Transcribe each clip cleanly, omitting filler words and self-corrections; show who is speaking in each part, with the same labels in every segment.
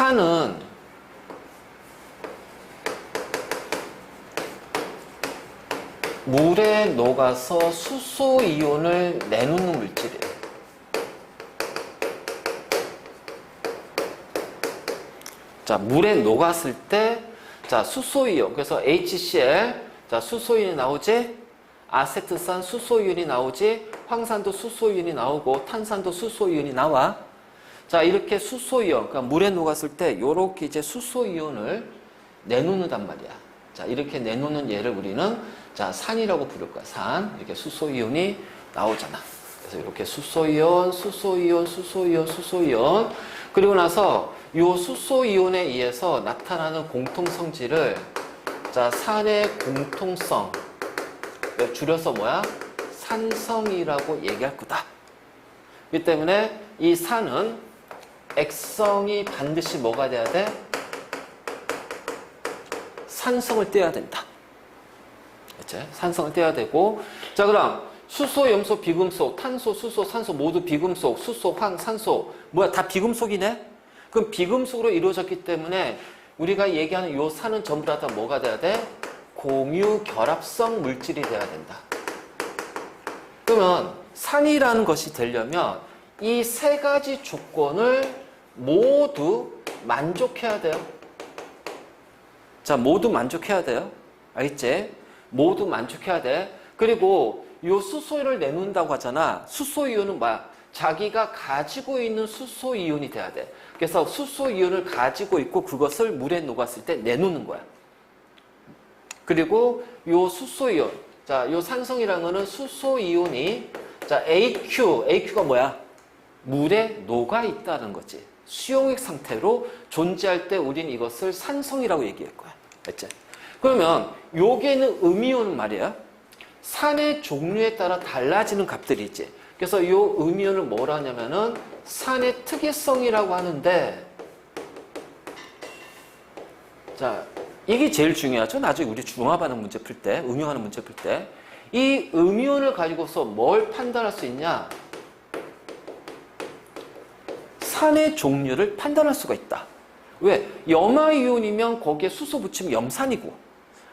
Speaker 1: 산은 물에 녹아서 수소이온을 내놓는 물질이에요. 자, 물에 녹았을 때, 자, 수소이온. 그래서 HCl, 자, 수소이온이 나오지? 아세트산 수소이온이 나오지? 황산도 수소이온이 나오고, 탄산도 수소이온이 나와. 자, 이렇게 수소이온, 그러니까 물에 녹았을 때, 요렇게 이제 수소이온을 내놓는단 말이야. 자, 이렇게 내놓는 얘를 우리는, 자, 산이라고 부를 거야. 산. 이렇게 수소이온이 나오잖아. 그래서 이렇게 수소이온, 수소이온, 수소이온, 수소이온. 그리고 나서 요 수소이온에 의해서 나타나는 공통성질을, 자, 산의 공통성, 줄여서 뭐야? 산성이라고 얘기할 거다. 그렇기 때문에 이 산은 액성이 반드시 뭐가 돼야 돼? 산성을 떼야 된다. 그치? 산성을 떼야 되고, 자, 그럼 수소, 염소, 비금속, 탄소, 수소, 산소 모두 비금속, 수소, 황, 산소 뭐야? 다 비금속이네? 그럼 비금속으로 이루어졌기 때문에 우리가 얘기하는 요 산은 전부 다 뭐가 돼야 돼? 공유 결합성 물질이 돼야 된다. 그러면 산이라는 것이 되려면 이 세 가지 조건을 모두 만족해야 돼요. 자, 모두 만족해야 돼요. 알겠지? 모두 만족해야 돼. 그리고 요 수소이온을 내놓는다고 하잖아. 수소이온은 뭐야? 자기가 가지고 있는 수소이온이 돼야 돼. 그래서 수소이온을 가지고 있고 그것을 물에 녹았을 때 내놓는 거야. 그리고 요 수소이온, 자, 요 산성이라는 거는 수소이온이, 자, AQ가 뭐야? 물에 녹아 있다는 거지. 수용액 상태로 존재할 때 우린 이것을 산성이라고 얘기할 거야. 알지? 그러면 여기에는 음이온은 말이야. 산의 종류에 따라 달라지는 값들이 있지. 그래서 이 음이온을 뭐라 하냐면은 산의 특이성이라고 하는데, 자, 이게 제일 중요하죠. 나중에 우리 중화반응 문제 풀 때, 응용하는 문제 풀 때, 이 음이온을 가지고서 뭘 판단할 수 있냐? 산의 종류를 판단할 수가 있다. 왜? 염화이온이면 거기에 수소 붙이면 염산이고,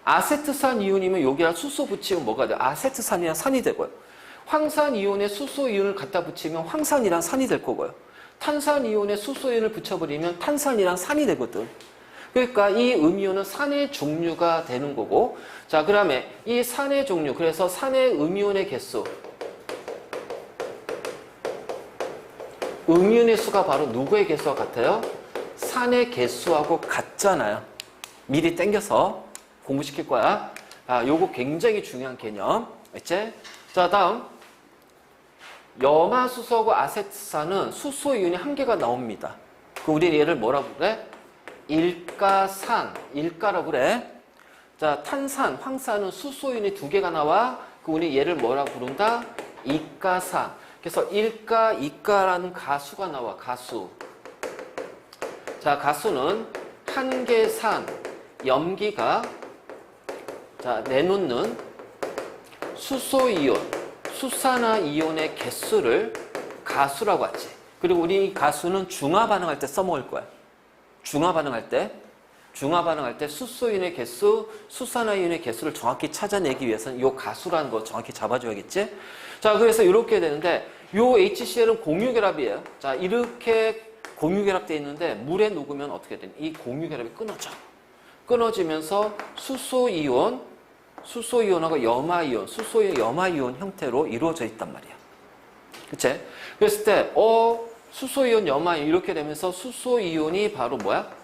Speaker 1: 아세트산 이온이면 여기다 수소 붙이면 뭐가 돼? 아세트산이랑 산이 되고요. 황산 이온에 수소 이온을 갖다 붙이면 황산이랑 산이 될 거고요. 탄산 이온에 수소 이온을 붙여버리면 탄산이랑 산이 되거든. 그러니까 이 음이온은 산의 종류가 되는 거고, 자, 그 다음에 이 산의 종류, 그래서 산의 음이온의 개수, 음이온의 수가 바로 누구의 개수와 같아요? 산의 개수하고 같잖아요. 미리 땡겨서 공부시킬 거야. 아, 요거 굉장히 중요한 개념. 알지? 자, 다음. 염화수소하고 아세트산은 수소이온이 한 개가 나옵니다. 그럼 우리 얘를 뭐라고 그래? 일가산. 일가라고 그래. 자, 탄산, 황산은 수소이온이 두 개가 나와. 그럼 우리 얘를 뭐라고 부른다? 이가산. 그래서 일가, 이가라는 가수가 나와. 가수. 자, 가수는 한 개 산, 염기가, 자, 내놓는 수소이온, 수산화이온의 개수를 가수라고 하지. 그리고 우리 이 가수는 중화반응할 때 써먹을 거야. 중화반응할 때 수소이온의 개수, 수산화이온의 개수를 정확히 찾아내기 위해서는 이 가수라는 거 정확히 잡아줘야겠지? 자, 그래서 이렇게 되는데, 요 HCl은 공유결합이에요. 자, 이렇게 공유결합되어 있는데, 물에 녹으면 어떻게 되니? 이 공유결합이 끊어져. 끊어지면서 수소이온하고 염화이온, 수소이온, 염화이온 형태로 이루어져 있단 말이야. 그치? 그랬을 때, 수소이온, 염화이온 이렇게 되면서 수소이온이 바로 뭐야?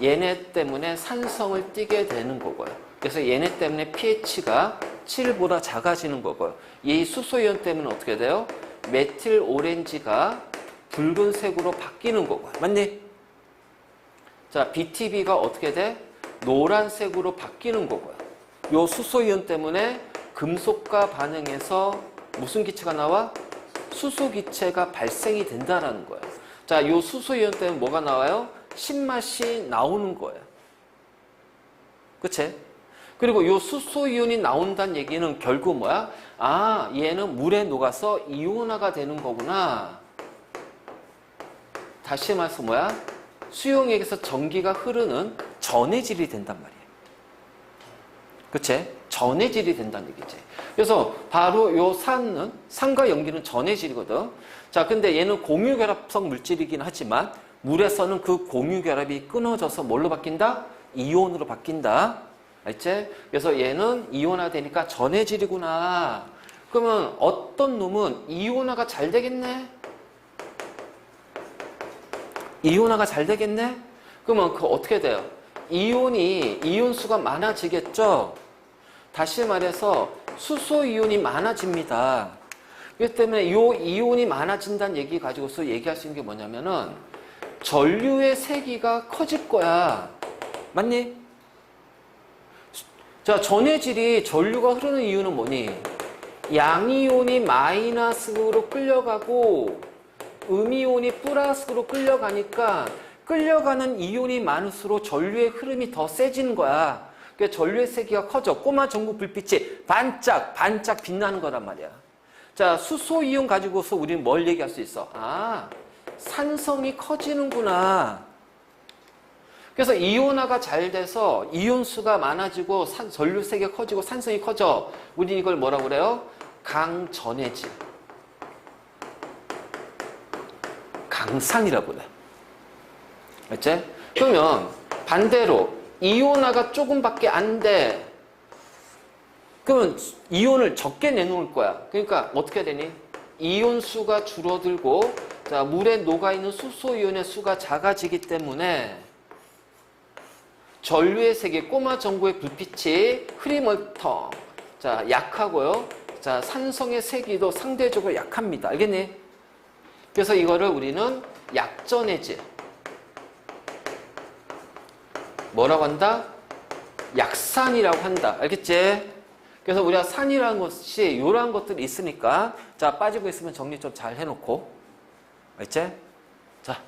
Speaker 1: 얘네 때문에 산성을 띠게 되는 거고요. 그래서 얘네 때문에 pH가 7보다 작아지는 거고요. 이 수소이온 때문에 어떻게 돼요? 메틸 오렌지가 붉은색으로 바뀌는 거고요. 맞니? 자, BTB가 어떻게 돼? 노란색으로 바뀌는 거고요. 요 수소이온 때문에 금속과 반응해서 무슨 기체가 나와? 수소기체가 발생이 된다라는 거예요. 자, 요 수소이온 때문에 뭐가 나와요? 신맛이 나오는 거예요. 그치? 그리고 요 수소이온이 나온다는 얘기는 결국 뭐야? 아, 얘는 물에 녹아서 이온화가 되는 거구나. 다시 말해서 뭐야? 수용액에서 전기가 흐르는 전해질이 된단 말이에요. 그치? 전해질이 된다는 얘기지. 그래서 바로 요 산과 염기는 전해질이거든. 자, 근데 얘는 공유결합성 물질이긴 하지만 물에서는 그 공유결합이 끊어져서 뭘로 바뀐다? 이온으로 바뀐다. 알지? 그래서 얘는 이온화되니까 전해질이구나. 그러면 어떤 놈은 이온화가 잘 되겠네? 이온화가 잘 되겠네? 그러면 그 어떻게 돼요? 이온수가 많아지겠죠? 다시 말해서 수소 이온이 많아집니다. 그렇기 때문에 이 이온이 많아진다는 얘기 가지고서 얘기할 수 있는 게 뭐냐면은 전류의 세기가 커질 거야. 맞니? 자, 전해질이 전류가 흐르는 이유는 뭐니? 양이온이 마이너스로 끌려가고 음이온이 플러스로 끌려가니까 끌려가는 이온이 많을수록 전류의 흐름이 더 세지는 거야. 그러니까 전류의 세기가 커져. 꼬마 전구 불빛이 반짝 빛나는 거란 말이야. 자, 수소 이온 가지고서 우리는 뭘 얘기할 수 있어? 아, 산성이 커지는구나. 그래서 이온화가 잘 돼서 이온수가 많아지고 전류 세기가 커지고 산성이 커져. 우리 이걸 뭐라고 그래요? 강전해질. 강산이라고 그래. 알지? 그러면 반대로 이온화가 조금밖에 안 돼. 그러면 이온을 적게 내놓을 거야. 그러니까 어떻게 되니? 이온수가 줄어들고 자, 물에 녹아있는 수소이온의 수가 작아지기 때문에 전류의 세계, 꼬마 전구의 불빛이 흐리멀텅 자, 약하고요. 자, 산성의 세기도 상대적으로 약합니다. 알겠니? 그래서 이거를 우리는 약전해질. 뭐라고 한다? 약산이라고 한다. 알겠지? 그래서 우리가 산이라는 것이 이러한 것들이 있으니까 자, 빠지고 있으면 정리 좀 잘 해놓고. 알겠지? 자.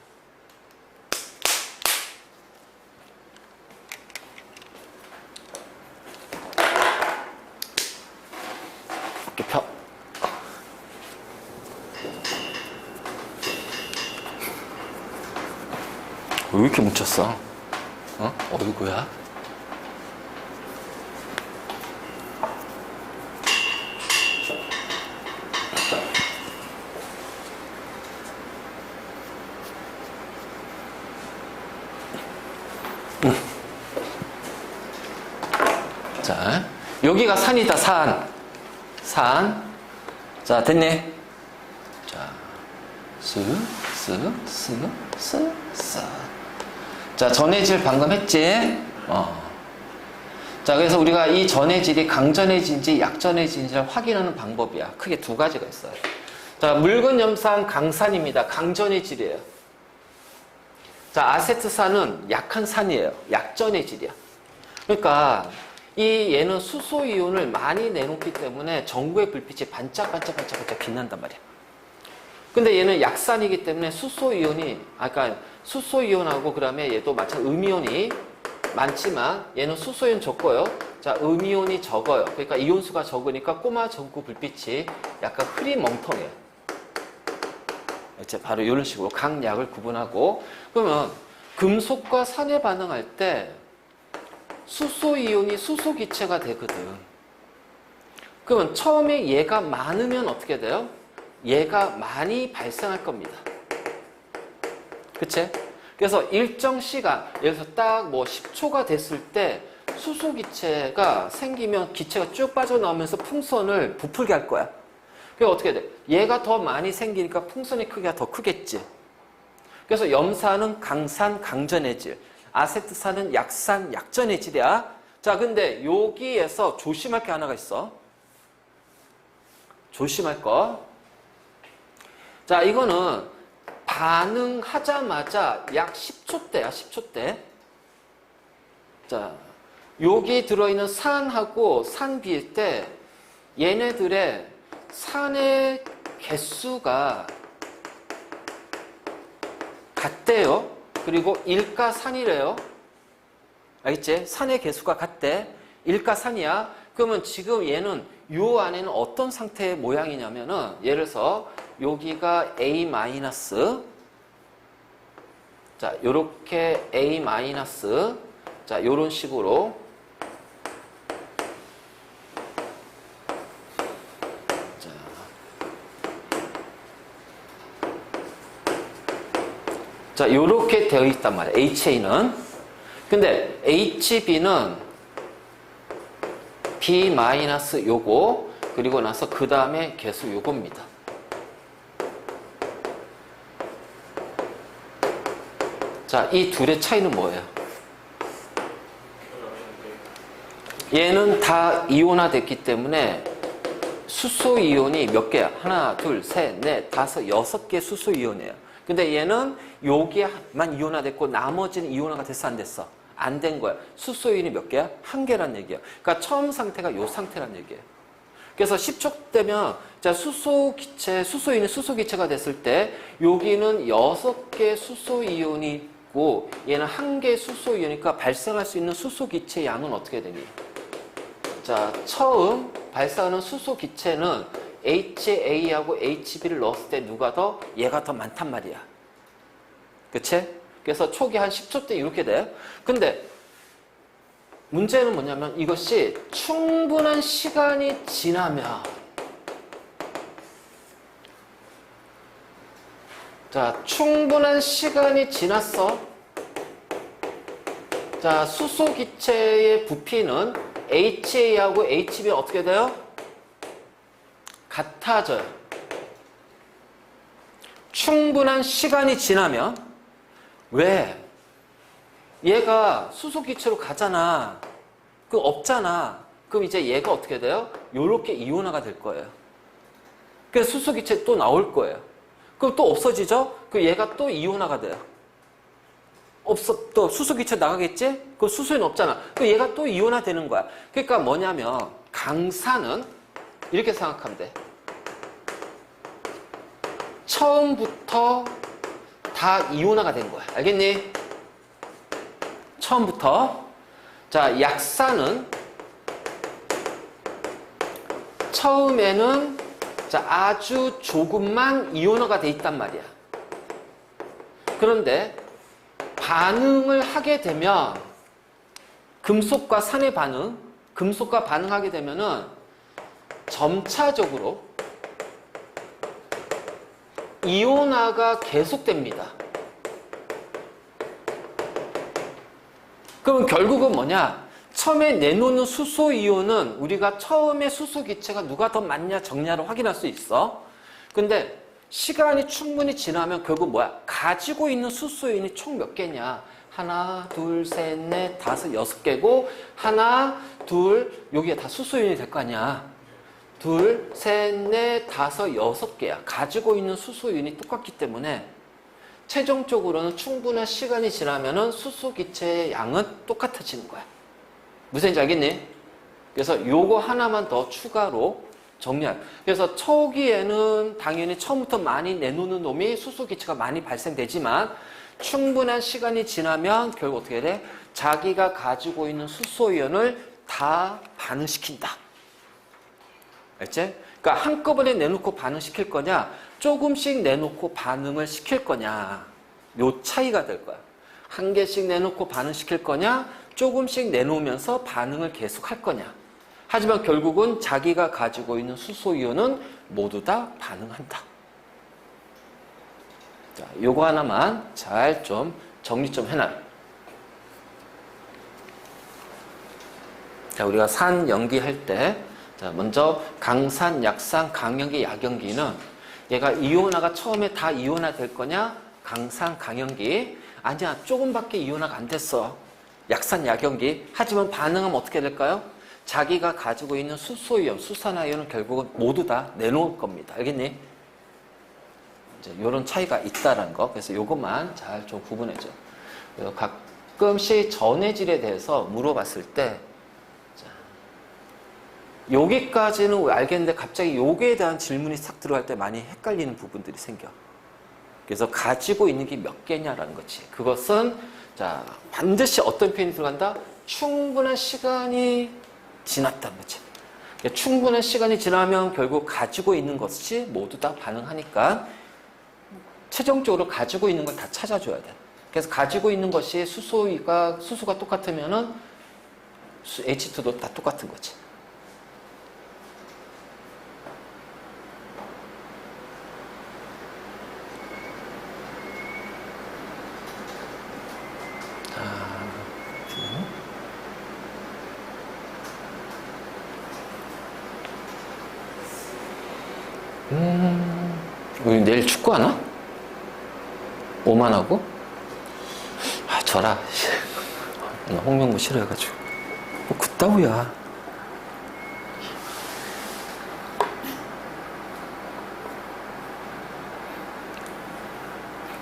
Speaker 1: 어깨 펴. 왜 이렇게 뭉쳤어? 어? 어이구야? 자, 여기가 산이다, 산. 자, 됐네? 자, 자, 전해질 방금 했지? 자, 그래서 우리가 이 전해질이 강전해진지 약전해진지를 확인하는 방법이야. 크게 두 가지가 있어요. 자, 묽은 염산 강산입니다. 강전해질이에요. 자, 아세트산은 약한 산이에요. 약전해질이야. 그러니까 얘는 수소 이온을 많이 내놓기 때문에 전구의 불빛이 반짝반짝 빛난단 말이야. 근데 얘는 약산이기 때문에 수소 이온이 그러니까 수소 이온하고 그다음에 얘도 마찬가지로 음이온이 많지만 얘는 수소 이온 적고요. 자, 음이온이 적어요. 그러니까 이온수가 적으니까 꼬마 전구 불빛이 약간 흐리멍텅해요. 이제 바로 이런 식으로 강약을 구분하고 그러면 금속과 산에 반응할 때 수소 이온이 수소 기체가 되거든. 그러면 처음에 얘가 많으면 어떻게 돼요? 얘가 많이 발생할 겁니다. 그치? 그래서 일정 시간, 예를 들어서 딱 뭐 10초가 됐을 때 수소 기체가 생기면 기체가 쭉 빠져나오면서 풍선을 부풀게 할 거야. 그게 어떻게 돼? 얘가 더 많이 생기니까 풍선의 크기가 더 크겠지. 그래서 염산은 강산, 강전해질. 아세트산은 약산, 약전해질이야. 자, 근데 여기에서 조심할 게 하나가 있어. 조심할 거. 자, 이거는 반응하자마자 약 10초 때야, 10초 때. 자, 여기 들어있는 산하고 산 비일 때 얘네들의 산의 개수가 같대요. 그리고 일가산이래요. 알겠지? 산의 개수가 같대. 일가산이야. 그러면 지금 얘는 요 안에는 어떤 상태의 모양이냐면은 예를 들어서 여기가 A-, 자, 요렇게 A 마이너스, 자, 요런 식으로. 자, 요렇게 되어 있단 말이에요. HA는. 근데 HB는 B 마이너스 요거, 그리고 나서 그 다음에 계속 요겁니다. 자, 이 둘의 차이는 뭐예요? 얘는 다 이온화 됐기 때문에 수소 이온이 몇 개야? 하나, 둘, 셋, 넷, 다섯, 여섯 개 수소 이온이에요. 근데 얘는 여기만 이온화 됐고 나머지는 이온화가 됐어, 안 됐어? 안 된 거야. 수소 이온이 몇 개야? 한 개란 얘기야. 그러니까 처음 상태가 요 상태란 얘기예요. 그래서 10초 되면 자, 수소 기체, 수소 이온이 수소 기체가 됐을 때 여기는 6개 수소 이온이 있고 얘는 1개 수소 이온이니까 발생할 수 있는 수소 기체 양은 어떻게 되니? 자, 처음 발생하는 수소 기체는 HA하고 HB를 넣었을 때 누가 더? 얘가 더 많단 말이야. 그치? 그래서 초기 한 10초 때 이렇게 돼. 근데 문제는 뭐냐면 이것이 충분한 시간이 지나면 자, 충분한 시간이 지났어. 자, 수소 기체의 부피는 HA하고 HB는 어떻게 돼요? 같아져요. 충분한 시간이 지나면 왜? 얘가 수소 기체로 가잖아. 그럼 없잖아. 그럼 이제 얘가 어떻게 돼요? 요렇게 이온화가 될 거예요. 그래서 수소 기체 또 나올 거예요. 그럼 또 없어지죠? 그럼 얘가 또 이온화가 돼요. 또 수소 기체 나가겠지? 그 수소는 없잖아. 그럼 얘가 또 이온화 되는 거야. 그러니까 뭐냐면 강산은 이렇게 생각하면 돼. 처음부터 다 이온화가 된 거야. 알겠니? 처음부터. 자, 약산은 처음에는 자, 아주 조금만 이온화가 돼 있단 말이야. 그런데 반응을 하게 되면 금속과 산의 반응, 금속과 반응하게 되면은 점차적으로 이온화가 계속됩니다. 그럼 결국은 뭐냐? 처음에 내놓는 수소 이온은 우리가 처음에 수소 기체가 누가 더 많냐 적냐를 확인할 수 있어. 근데 시간이 충분히 지나면 결국 뭐야? 가지고 있는 수소 이온이 총 몇 개냐? 하나, 둘, 셋, 넷, 다섯, 여섯 개고 하나, 둘, 여기가 다 수소 이온이 될 거 아니야. 둘, 셋, 넷, 다섯, 여섯 개야. 가지고 있는 수소 이온이 똑같기 때문에 최종적으로는 충분한 시간이 지나면은 수소 기체의 양은 똑같아지는 거야. 무슨 말인지 알겠니? 그래서 요거 하나만 더 추가로 정리할. 그래서 초기에는 당연히 처음부터 많이 내놓는 놈이 수소 기체가 많이 발생되지만 충분한 시간이 지나면 결국 어떻게 돼? 자기가 가지고 있는 수소 이온을 다 반응시킨다. 알지? 그러니까 한꺼번에 내놓고 반응시킬 거냐, 조금씩 내놓고 반응을 시킬 거냐, 요 차이가 될 거야. 한 개씩 내놓고 반응시킬 거냐, 조금씩 내놓으면서 반응을 계속할 거냐. 하지만 결국은 자기가 가지고 있는 수소 이온은 모두 다 반응한다. 자, 요거 하나만 잘 좀 정리 좀 해놔요. 자, 우리가 산 연기할 때 자, 먼저 강산, 약산, 강연기, 약연기는 얘가 이온화가 처음에 다 이온화 될 거냐? 강산, 강연기. 아니야, 조금밖에 이온화가 안 됐어. 약산, 약연기. 하지만 반응하면 어떻게 될까요? 자기가 가지고 있는 수소이온, 수산화이온은 결국은 모두 다 내놓을 겁니다. 알겠니? 이제 이런 차이가 있다는 거. 그래서 이것만 잘 좀 구분해줘. 가끔씩 전해질에 대해서 물어봤을 때 여기까지는 알겠는데 갑자기 여기에 대한 질문이 싹 들어갈 때 많이 헷갈리는 부분들이 생겨. 그래서 가지고 있는 게 몇 개냐라는 거지. 그것은 자, 반드시 어떤 표현이 들어간다? 충분한 시간이 지났다는 거지. 충분한 시간이 지나면 결국 가지고 있는 것이 모두 다 반응하니까 최종적으로 가지고 있는 걸 다 찾아줘야 돼. 그래서 가지고 있는 것이 수소가 똑같으면은 H2도 다 똑같은 거지. 우리 내일 축구하나? 오만하고? 아, 져라. 나 홍명보 싫어해가지고. 뭐, 그따구야.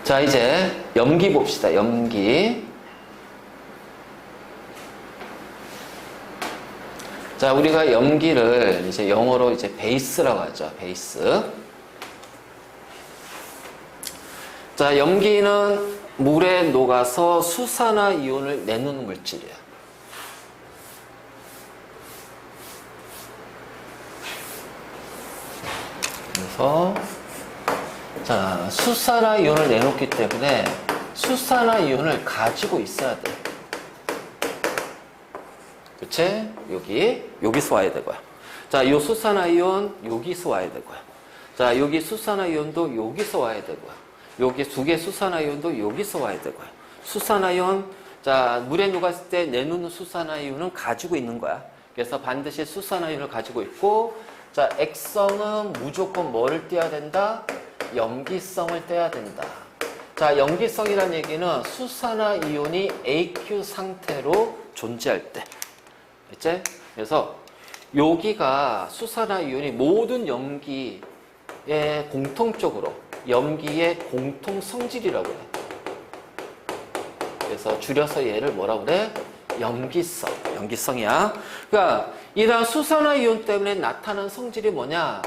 Speaker 1: 자, 이제 염기 봅시다. 염기. 자, 우리가 염기를 이제 영어로 이제 베이스라고 하죠. 베이스. 자, 염기는 물에 녹아서 수산화이온을 내놓는 물질이야. 그래서 자, 수산화이온을 내놓기 때문에 수산화이온을 가지고 있어야 돼. 그치? 여기서 와야 되고요. 자, 요 수산화이온 여기서 와야 되고요. 자, 여기 수산화이온도 여기서 와야 되고요. 여기 두 개 수산화이온도 여기서 와야 되고요. 수산화이온, 자, 물에 녹았을 때 내놓는 수산화이온은 가지고 있는 거야. 그래서 반드시 수산화이온을 가지고 있고, 자, 액성은 무조건 뭐를 떼야 된다? 염기성을 떼야 된다. 자, 염기성이라는 얘기는 수산화이온이 AQ 상태로 존재할 때. 그치? 그래서 여기가 수산화이온이 모든 염기의 공통적으로 염기의 공통 성질이라고 해. 그래서 줄여서 얘를 뭐라고 그래? 염기성이야. 그러니까 이러한 수산화이온 때문에 나타나는 성질이 뭐냐?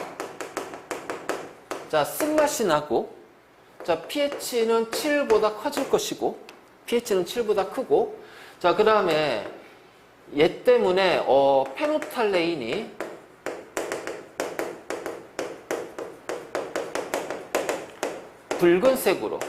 Speaker 1: 자, 쓴맛이 나고, 자, pH는 7보다 커질 것이고, pH는 7보다 크고, 자, 그 다음에 얘 때문에 페노탈레인이 붉은색으로,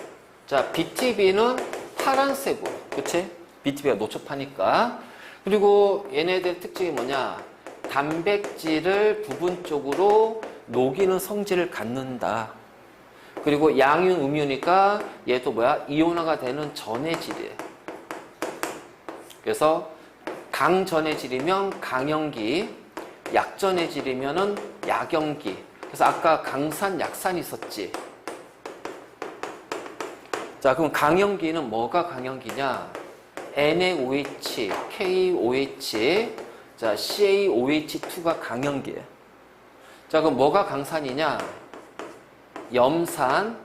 Speaker 1: 자, BTB는 파란색으로, 그치? BTB가 노출파니까. 그리고 얘네들 특징이 뭐냐? 단백질을 부분적으로 녹이는 성질을 갖는다. 그리고 양윤, 음유니까 얘도 뭐야? 이온화가 되는 전해질이에요. 그래서 강전해질이면 강염기, 약전해질이면은 약염기. 그래서 아까 강산, 약산이 있었지. 자, 그럼 강염기는 뭐가 강염기냐? NaOH, KOH, 자, CaOH2가 강염기예요. 자, 그럼 뭐가 강산이냐? 염산,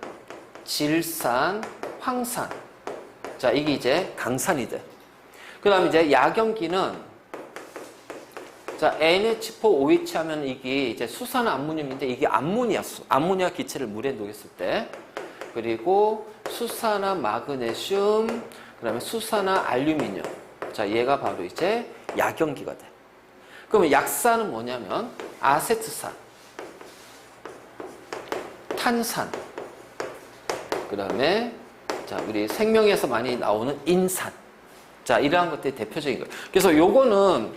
Speaker 1: 질산, 황산. 자, 이게 이제 강산이 돼. 그 다음에 이제 약염기는, 자, NH4OH 하면 이게 이제 수산 암모늄인데 이게 암모니아 기체를 물에 녹였을 때. 그리고 수산화 마그네슘, 그 다음에 수산화 알루미늄. 자, 얘가 바로 이제 약염기가 돼. 그러면 약산은 뭐냐면 아세트산, 탄산, 그 다음에 자, 우리 생명에서 많이 나오는 인산. 자, 이러한 것들이 대표적인 거예요. 그래서 요거는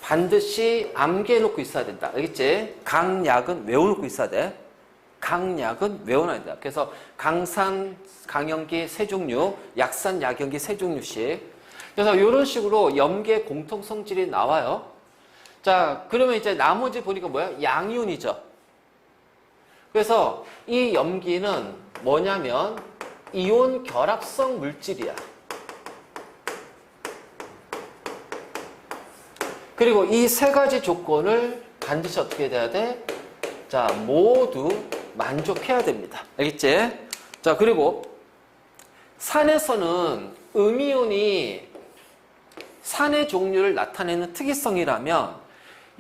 Speaker 1: 반드시 암기해 놓고 있어야 된다. 알겠지? 강약은 외워놓고 있어야 돼. 강약은 외워놔야 된다. 그래서 강산, 강염기 세 종류, 약산, 약염기 세 종류씩. 그래서 이런 식으로 염기의 공통 성질이 나와요. 자, 그러면 이제 나머지 보니까 뭐야? 양이온이죠. 그래서 이 염기는 뭐냐면 이온 결합성 물질이야. 그리고 이 세 가지 조건을 반드시 어떻게 돼야 돼? 자, 모두 만족해야 됩니다. 알겠지? 자, 그리고 산에서는 음이온이 산의 종류를 나타내는 특이성이라면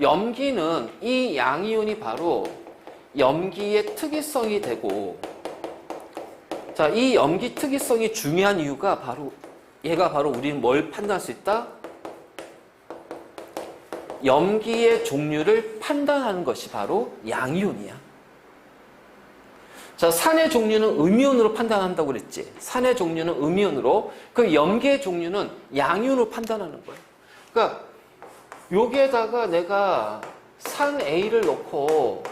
Speaker 1: 염기는 이 양이온이 바로 염기의 특이성이 되고, 자, 이 염기 특이성이 중요한 이유가 바로 얘가 바로 우리는 뭘 판단할 수 있다? 염기의 종류를 판단하는 것이 바로 양이온이야. 자, 산의 종류는 음이온으로 판단한다고 그랬지. 산의 종류는 음이온으로, 그 염기의 종류는 양이온으로 판단하는 거예요. 그러니까 여기에다가 내가 산 A를 넣고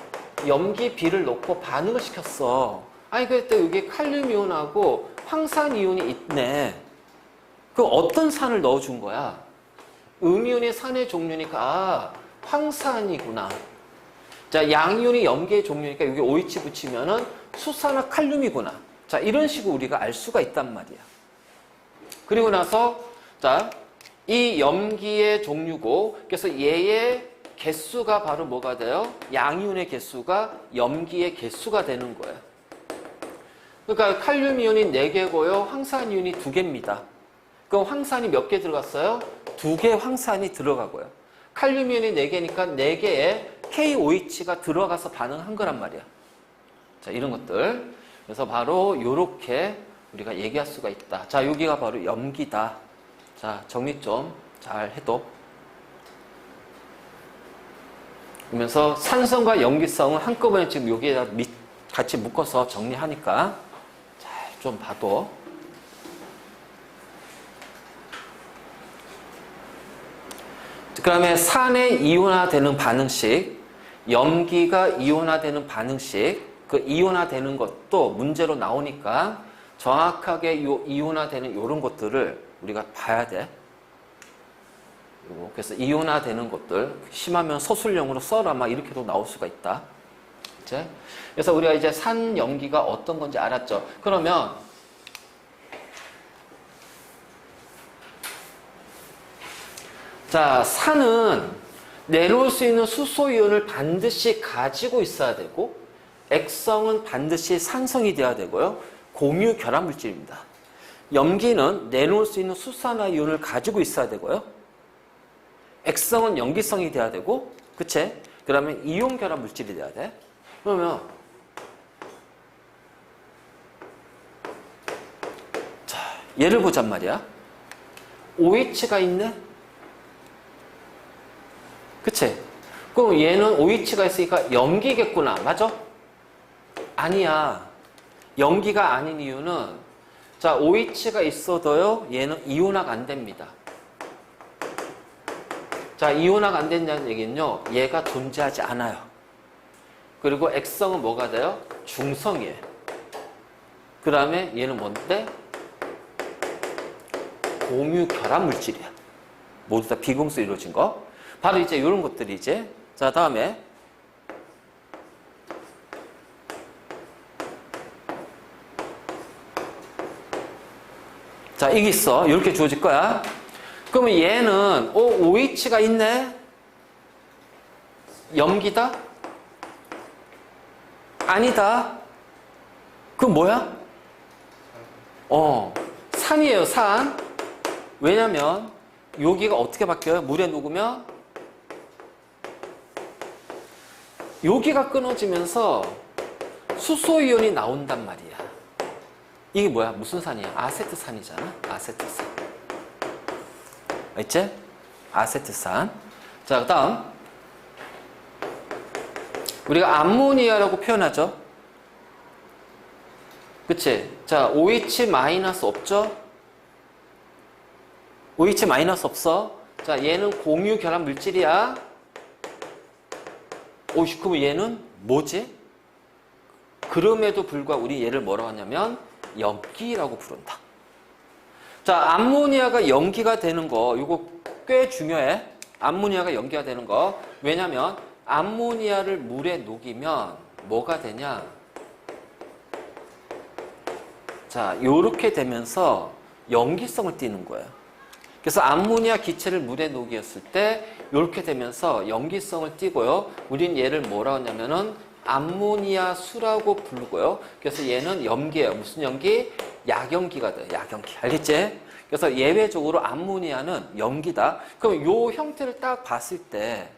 Speaker 1: 염기 B를 넣고 반응을 시켰어. 아니 그때 여기 칼륨 이온하고 황산 이온이 있네. 그 어떤 산을 넣어준 거야? 음이온이 산의 종류니까 아, 황산이구나. 자, 양이온이 염기의 종류니까 여기 OH 붙이면은 수산화 칼륨이구나. 자, 이런 식으로 우리가 알 수가 있단 말이야. 그리고 나서 자, 이 염기의 종류고, 그래서 얘의 개수가 바로 뭐가 돼요? 양이온의 개수가 염기의 개수가 되는 거예요. 그러니까 칼륨 이온이 4개고요. 황산 이온이 2개입니다. 그럼 황산이 몇 개 들어갔어요? 2개 황산이 들어가고요. 칼륨 이온이 4개니까 4개의 KOH가 들어가서 반응한 거란 말이야. 자, 이런 것들. 그래서 바로 이렇게 우리가 얘기할 수가 있다. 자, 여기가 바로 염기다. 자, 정리 좀 잘 해도. 그러면서 산성과 염기성은 한꺼번에 지금 여기에다 같이 묶어서 정리하니까 잘 좀 봐도. 그 다음에 산의 이온화되는 반응식, 염기가 이온화되는 반응식, 그 이온화되는 것도 문제로 나오니까 정확하게 이온화되는 이런 것들을 우리가 봐야 돼. 그래서 이온화되는 것들, 심하면 서술형으로 써라 막 이렇게도 나올 수가 있다. 이제 그래서 우리가 이제 산 염기가 어떤 건지 알았죠. 그러면 자, 산은 내려올 수 있는 수소이온을 반드시 가지고 있어야 되고, 액성은 반드시 산성이 돼야 되고요. 공유 결합 물질입니다. 염기는 내놓을 수 있는 수산화 이온을 가지고 있어야 되고요. 액성은 염기성이 돼야 되고, 그치? 그러면 이온 결합 물질이 돼야 돼. 그러면 자, 예를 보잔 말이야. OH가 있네? 그치? 그럼 얘는 OH가 있으니까 염기겠구나. 맞아? 아니야. 염기가 아닌 이유는 자, OH가 있어도요, 얘는 이온화가 안 됩니다. 자, 이온화가 안 된다는 얘기는요, 얘가 존재하지 않아요. 그리고 액성은 뭐가 돼요? 중성이에요. 그 다음에 얘는 뭔데? 공유 결합 물질이야. 모두 다 비공수로 이루어진 거. 바로 이제 이런 것들이 이제. 자, 다음에. 자, 이게 있어. 이렇게 주어질 거야. 그러면 얘는, OH가 있네? 염기다? 아니다. 그럼 뭐야? 산이에요, 산. 왜냐면, 여기가 어떻게 바뀌어요? 물에 녹으면, 여기가 끊어지면서 수소이온이 나온단 말이야. 이게 뭐야? 무슨 산이야? 아세트산이잖아? 아세트산. 있지? 아세트산. 자, 그 다음. 우리가 암모니아라고 표현하죠? 그치? 자, OH 마이너스 없죠? OH 마이너스 없어. 자, 얘는 공유 결합 물질이야. 그럼 얘는 뭐지? 그럼에도 불구하고 우리 얘를 뭐라고 하냐면 염기라고 부른다. 자, 암모니아가 염기가 되는 거, 이거 꽤 중요해. 암모니아가 염기가 되는 거. 왜냐면 암모니아를 물에 녹이면 뭐가 되냐? 자, 요렇게 되면서 염기성을 띠는 거예요. 그래서 암모니아 기체를 물에 녹였을 때 이렇게 되면서 염기성을 띠고요. 우린 얘를 뭐라고 하냐면은 암모니아 수라고 부르고요. 그래서 얘는 염기예요. 무슨 염기? 약염기가 돼요. 약염기. 알겠지? 그래서 예외적으로 암모니아는 염기다. 그럼 요 형태를 딱 봤을 때,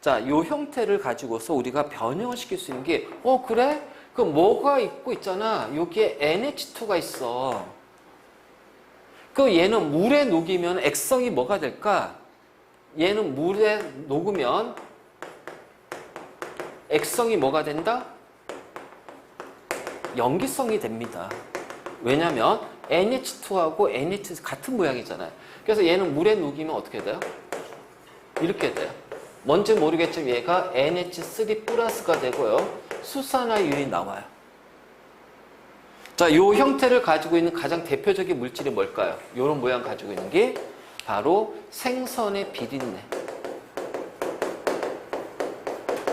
Speaker 1: 자, 요 형태를 가지고서 우리가 변형을 시킬 수 있는 게, 그래? 그럼 뭐가 있고 있잖아. 여기에 NH2가 있어. 그 얘는 물에 녹이면 액성이 뭐가 될까? 얘는 물에 녹으면 액성이 뭐가 된다? 염기성이 됩니다. 왜냐면 NH2하고 NH 같은 모양이잖아요. 그래서 얘는 물에 녹이면 어떻게 돼요? 이렇게 돼요. 뭔지 모르겠지만 얘가 NH3 플러스가 되고요. 수산화유연이 나와요. 자, 이 형태를 가지고 있는 가장 대표적인 물질이 뭘까요? 이런 모양 가지고 있는 게 바로 생선의 비린내.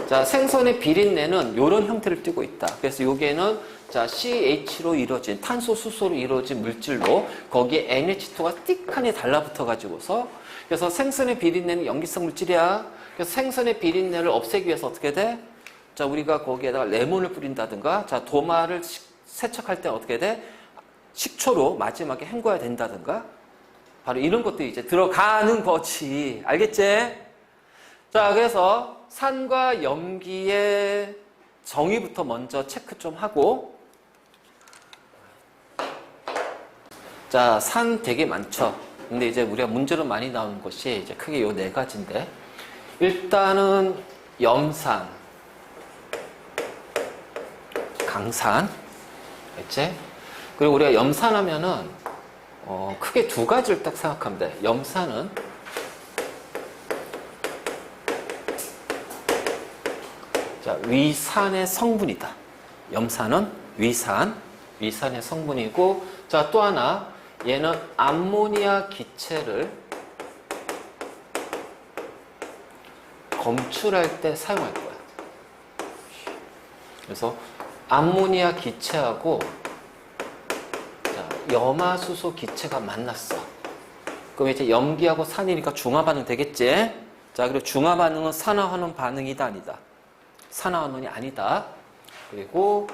Speaker 1: 자, 생선의 비린내는 이런 형태를 띠고 있다. 그래서 여기에는 자, CH로 이루어진 탄소, 수소로 이루어진 물질로 거기에 NH2가 띡하니 달라붙어 가지고서 그래서 생선의 비린내는 염기성 물질이야. 그래서 생선의 비린내를 없애기 위해서 어떻게 돼? 자, 우리가 거기에다가 레몬을 뿌린다든가, 자, 도마를 세척할 때 어떻게 돼? 식초로 마지막에 헹궈야 된다든가, 바로 이런 것들이 이제 들어가는 거지. 알겠지? 자, 그래서 산과 염기의 정의부터 먼저 체크 좀 하고, 자, 산 되게 많죠. 근데 이제 우리가 문제로 많이 나오는 것이 이제 크게 요 네 가지인데, 일단은 염산, 강산, 알겠지? 그리고 우리가 염산하면은 크게 두 가지를 딱 생각하면 돼. 염산은 자, 위산의 성분이다. 염산은 위산의 성분이고, 자, 또 하나, 얘는 암모니아 기체를 검출할 때 사용할 거야. 그래서 암모니아 기체하고 자, 염화수소 기체가 만났어. 그럼 이제 염기하고 산이니까 중화 반응 되겠지? 자, 그리고 중화 반응은 산화환원 반응이다, 아니다? 산화환원이 아니다. 그리고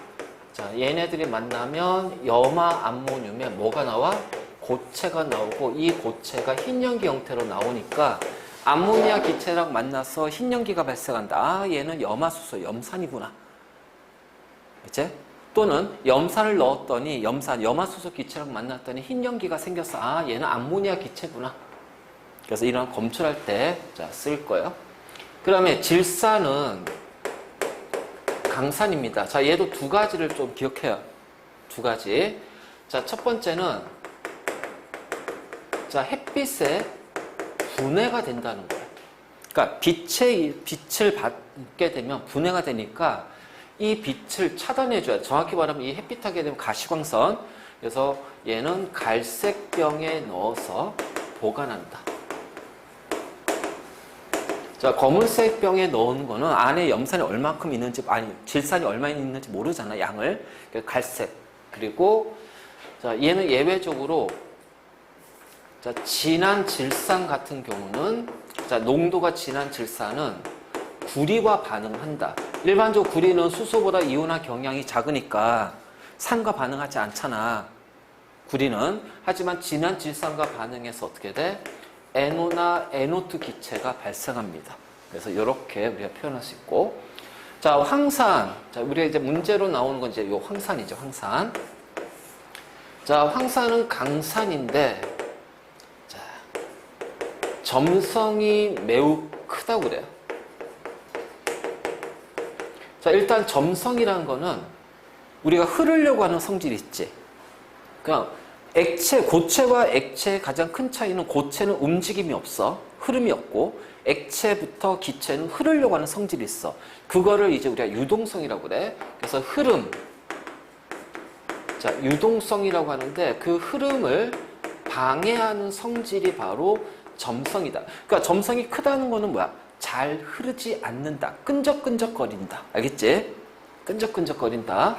Speaker 1: 자, 얘네들이 만나면 염화 암모늄에 뭐가 나와? 고체가 나오고, 이 고체가 흰연기 형태로 나오니까 암모니아 기체랑 만나서 흰연기가 발생한다. 아, 얘는 염화수소, 염산이구나. 그치? 또는 염산을 넣었더니 염화수소 기체랑 만났더니 흰연기가 생겼어. 아, 얘는 암모니아 기체구나. 그래서 이런 검출할 때 자, 쓸 거예요. 그 다음에 질산은 강산입니다. 자, 얘도 두 가지를 좀 기억해요. 두 가지. 자, 첫 번째는 자, 햇빛에 분해가 된다는 거예요. 그러니까 빛을 받게 되면 분해가 되니까 이 빛을 차단해줘야 돼. 정확히 말하면 이 햇빛 하게 되면 가시광선. 그래서 얘는 갈색병에 넣어서 보관한다. 자, 검은색 병에 넣은 거는 안에 염산이 얼마큼 있는지, 아니, 질산이 얼마 있는지 모르잖아, 양을. 갈색. 그리고, 자, 얘는 예외적으로, 자, 진한 질산 같은 경우는, 자, 농도가 진한 질산은 구리와 반응한다. 일반적으로 구리는 수소보다 이온화 경향이 작으니까 산과 반응하지 않잖아. 구리는. 하지만 진한 질산과 반응해서 어떻게 돼? NO나 NO2 기체가 발생합니다. 그래서 이렇게 우리가 표현할 수 있고, 자, 황산. 자, 우리가 이제 문제로 나오는 건 이제 요 황산이죠, 황산. 자, 황산은 강산인데, 자, 점성이 매우 크다고 그래요. 자, 일단 점성이라는 거는 우리가 흐르려고 하는 성질이 있지. 그냥 고체와 액체의 가장 큰 차이는 고체는 움직임이 없어. 흐름이 없고, 액체부터 기체는 흐르려고 하는 성질이 있어. 그거를 이제 우리가 유동성이라고 그래. 그래서 흐름. 자, 유동성이라고 하는데 그 흐름을 방해하는 성질이 바로 점성이다. 그러니까 점성이 크다는 거는 뭐야? 잘 흐르지 않는다. 끈적끈적거린다. 알겠지? 끈적끈적거린다.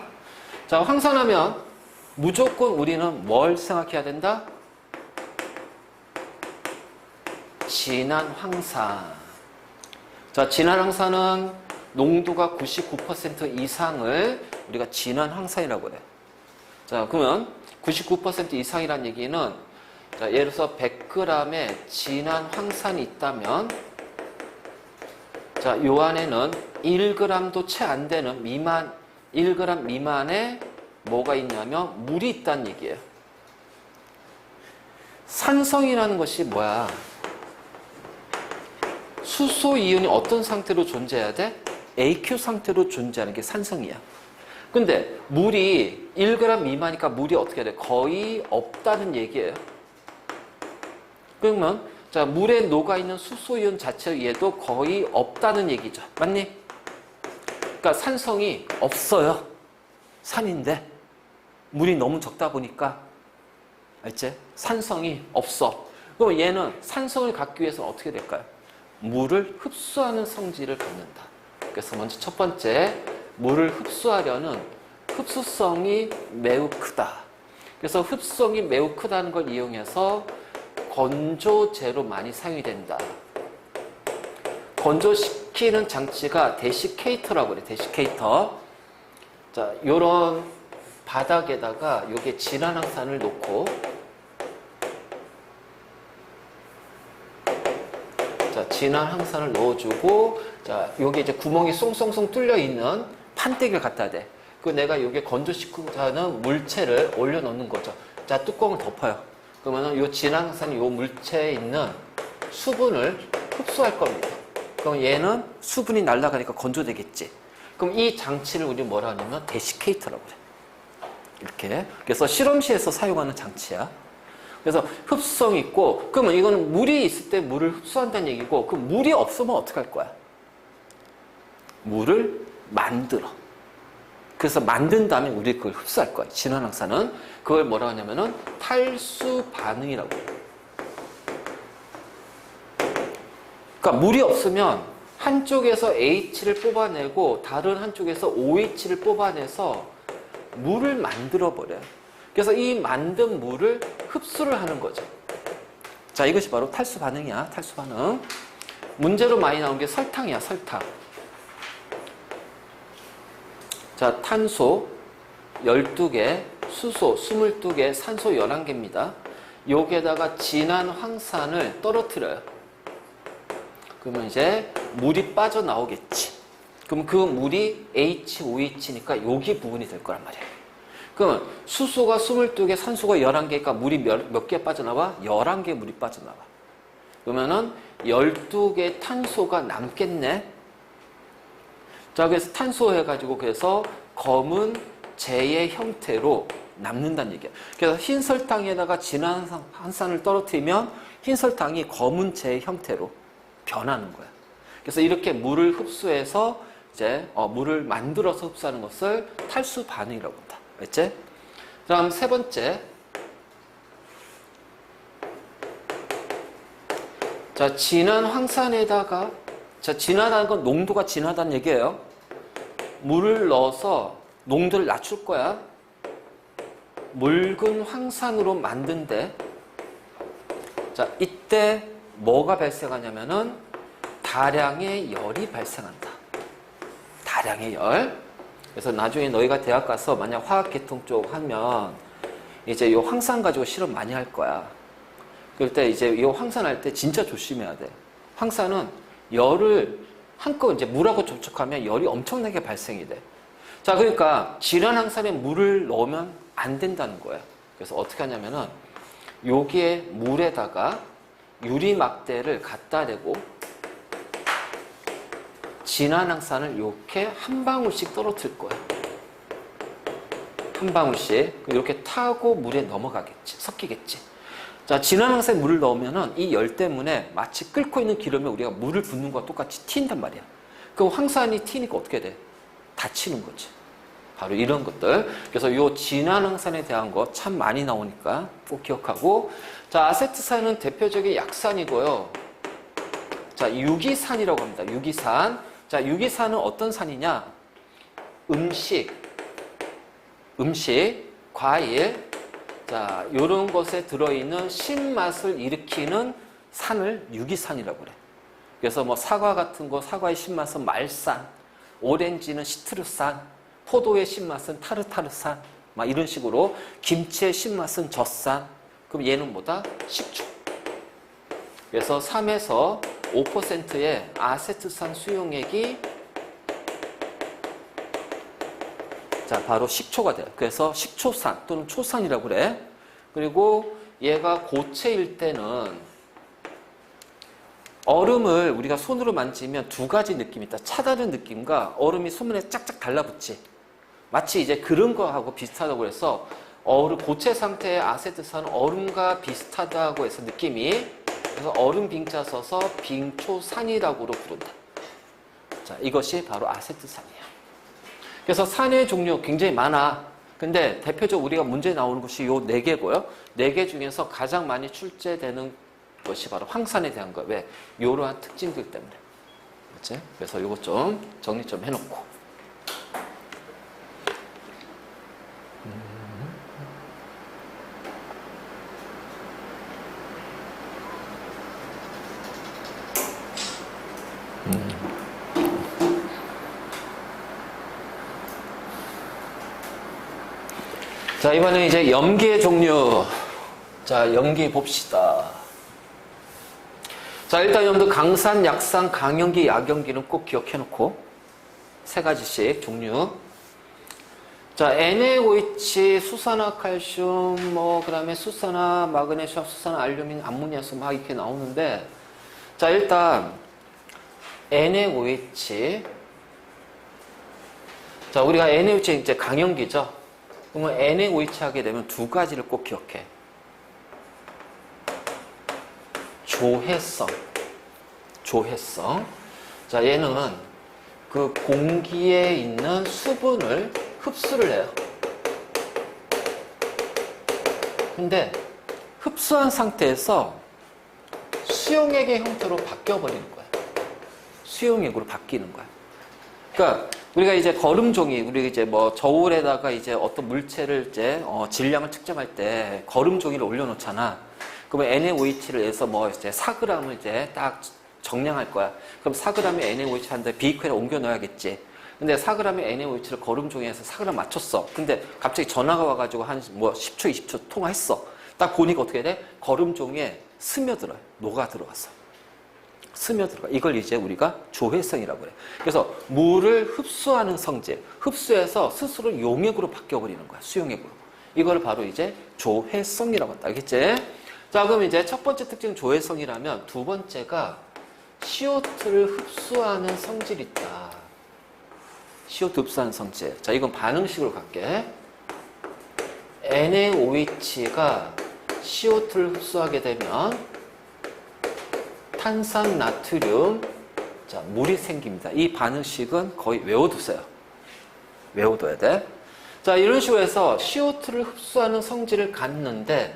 Speaker 1: 자, 황산하면 무조건 우리는 뭘 생각해야 된다? 진한 황산. 자, 진한 황산은 농도가 99% 이상을 우리가 진한 황산이라고 그래. 자, 그러면 99% 이상이란 얘기는, 자, 예를 들어서 100g의 진한 황산이 있다면, 자, 요 안에는 1g도 채 안 되는 1g 미만의 뭐가 있냐면 물이 있다는 얘기예요. 산성이라는 것이 뭐야? 수소 이온이 어떤 상태로 존재해야 돼? AQ 상태로 존재하는 게 산성이야. 근데 물이 1g 미만이니까 물이 어떻게 돼? 거의 없다는 얘기예요. 그러면 자, 물에 녹아있는 수소이온 자체 얘도 거의 없다는 얘기죠. 맞니? 그러니까 산성이 없어요. 산인데 물이 너무 적다 보니까 알지? 산성이 없어. 그럼 얘는 산성을 갖기 위해서는 어떻게 될까요? 물을 흡수하는 성질을 갖는다. 그래서 먼저 첫 번째, 물을 흡수하려는 흡수성이 매우 크다. 그래서 흡수성이 매우 크다는 걸 이용해서 건조제로 많이 사용이 된다. 건조시키는 장치가 데시케이터라고 그래. 데시케이터. 자, 요런 바닥에다가 요게 진한 황산을 놓고, 자, 진한 황산을 넣어주고, 자, 요게 이제 구멍이 쏭쏭쏭 뚫려 있는 판때기를 갖다 대. 그 내가 요게 건조시키고자 하는 물체를 올려놓는 거죠. 자, 뚜껑을 덮어요. 그러면은 요 진한 황산이 요 물체에 있는 수분을 흡수할 겁니다. 그럼 얘는 수분이 날아가니까 건조되겠지. 그럼 이 장치를 우리 뭐라 하냐면 데시케이터라고 그래. 이렇게. 그래서 실험실에서 사용하는 장치야. 그래서 흡수성이 있고, 그러면 이거는 물이 있을 때 물을 흡수한다는 얘기고, 그 물이 없으면 어떻게 할 거야? 물을 만들어. 그래서 만든 다음에 우리 그걸 흡수할 거야. 진한 황산은. 그걸 뭐라 하냐면은 탈수 반응이라고 해요. 그러니까 물이 없으면 한쪽에서 H를 뽑아내고 다른 한쪽에서 OH를 뽑아내서 물을 만들어 버려요. 그래서 이 만든 물을 흡수를 하는 거죠. 자, 이것이 바로 탈수 반응이야. 탈수 반응. 문제로 많이 나온 게 설탕이야. 설탕. 자, 탄소 12개, 수소 22개, 산소 11개입니다. 여기에다가 진한 황산을 떨어뜨려요. 그러면 이제 물이 빠져나오겠지. 그럼 그 물이 HOH니까 여기 부분이 될 거란 말이에요. 그러면 수소가 22개, 산소가 11개니까 물이 몇 개 빠져나와? 11개 물이 빠져나와. 그러면은 12개 탄소가 남겠네. 자, 그래서 탄소 해가지고 그래서 검은 재의 형태로 남는다는 얘기야. 그래서 흰 설탕에다가 진한 황산을 떨어뜨리면 흰 설탕이 검은 재의 형태로 변하는 거야. 그래서 이렇게 물을 흡수해서 이제 물을 만들어서 흡수하는 것을 탈수 반응이라고 한다. 알겠지? 그다음 세 번째. 자, 진한 황산에다가, 자, 진하다는 건 농도가 진하다는 얘기예요. 물을 넣어서 농도를 낮출 거야. 묽은 황산으로 만든대. 자, 이때 뭐가 발생하냐면은 다량의 열이 발생한다. 다량의 열. 그래서 나중에 너희가 대학 가서 만약 화학계통 쪽 하면 이제 이 황산 가지고 실험 많이 할 거야. 그럴 때 이제 이 황산 할 때 진짜 조심해야 돼. 황산은 열을 한껏 이제 물하고 접촉하면 열이 엄청나게 발생이 돼. 자, 그러니까 진한 황산에 물을 넣으면 안 된다는 거야. 그래서 어떻게 하냐면은 여기에 물에다가 유리막대를 갖다 대고 진한 황산을 이렇게 한 방울씩 떨어뜨릴 거야. 한 방울씩. 이렇게 타고 물에 넘어가겠지. 섞이겠지. 자, 진한 황산에 물을 넣으면은 이 열 때문에 마치 끓고 있는 기름에 우리가 물을 붓는 거와 똑같이 튄단 말이야. 그럼 황산이 튀니까 어떻게 돼? 다치는 거지. 바로 이런 것들. 그래서 이 진한 황산에 대한 거 참 많이 나오니까 꼭 기억하고. 자, 아세트산은 대표적인 약산이고요. 자, 유기산이라고 합니다. 유기산. 자, 유기산은 어떤 산이냐? 음식, 과일, 자, 요런 것에 들어있는 신맛을 일으키는 산을 유기산이라고 그래. 그래서 뭐 사과 같은 거, 사과의 신맛은 말산, 오렌지는 시트루산, 포도의 신맛은 타르타르산, 막 이런 식으로 김치의 신맛은 젖산. 그럼 얘는 뭐다? 식초. 그래서 3에서 5%의 아세트산 수용액이 자, 바로 식초가 돼요. 그래서 식초산 또는 초산이라고 그래. 그리고 얘가 고체일 때는 얼음을 우리가 손으로 만지면 두 가지 느낌이 있다. 차다른 느낌과 얼음이 손에 짝짝 달라붙지. 마치 이제 그런 거하고 비슷하다고 해서 얼음, 고체 상태의 아세트산은 얼음과 비슷하다고 해서 느낌이, 그래서 얼음 빙자 써서 빙초산이라고 부른다. 자, 이것이 바로 아세트산이에요. 그래서 산의 종류 굉장히 많아. 근데 대표적으로 우리가 문제 나오는 것이 요 4개고요. 4개 중에서 가장 많이 출제되는 것이 바로 황산에 대한 거예요. 왜? 이러한 특징들 때문에. 그렇지? 그래서 이것 좀 정리 좀 해놓고. 자, 이번에 이제 염기의 종류. 자, 염기 봅시다. 자, 일단 여러분들 강산, 약산, 강염기, 약염기는 꼭 기억해 놓고 3가지씩 종류. 자, NaOH, 수산화칼슘, 그 다음에 수산화, 마그네슘, 수산화, 알루미늄, 암모니아수 막 이렇게 나오는데, 자, 일단 NaOH. 자, 우리가 NaOH 이제 강염기죠. 그러면 NaOH 하게 되면 2가지를 꼭 기억해. 조해성. 자, 얘는 그 공기에 있는 수분을 흡수를 해요. 근데 흡수한 상태에서 수용액의 형태로 바뀌어버리는 거야. 수용액으로 바뀌는 거야. 그러니까 우리가 이제 거름종이, 우리 이제 저울에다가 이제 어떤 물체를 이제 질량을 측정할 때 거름종이를 올려놓잖아. 그러면 NaOH를 해서 이제 4g을 이제 딱 정량할 거야. 그럼 4g의 NaOH 한데 비이퀄에 옮겨 넣어야겠지. 근데 4g의 NaOH를 거름종이에서 4g 맞췄어. 근데 갑자기 전화가 와가지고 한 10초, 20초 통화했어. 딱 보니까 어떻게 돼? 거름종에 스며들어요. 녹아 들어왔어. 스며들어가. 이걸 이제 우리가 조해성이라고 그래. 그래서 물을 흡수하는 성질, 흡수해서 스스로 용액으로 바뀌어버리는 거야. 수용액으로. 이걸 바로 이제 조해성이라고 한다. 알겠지? 자, 그럼 이제 첫 번째 특징 조해성이라면 두 번째가 CO2를 흡수하는 성질이 있다. CO2 흡수하는 성질. 자, 이건 반응식으로 갈게. NaOH가 CO2를 흡수하게 되면 탄산, 나트륨, 자, 물이 생깁니다. 이 반응식은 거의 외워두세요. 외워둬야 돼. 자, 이런 식으로 해서 CO2를 흡수하는 성질을 갖는데,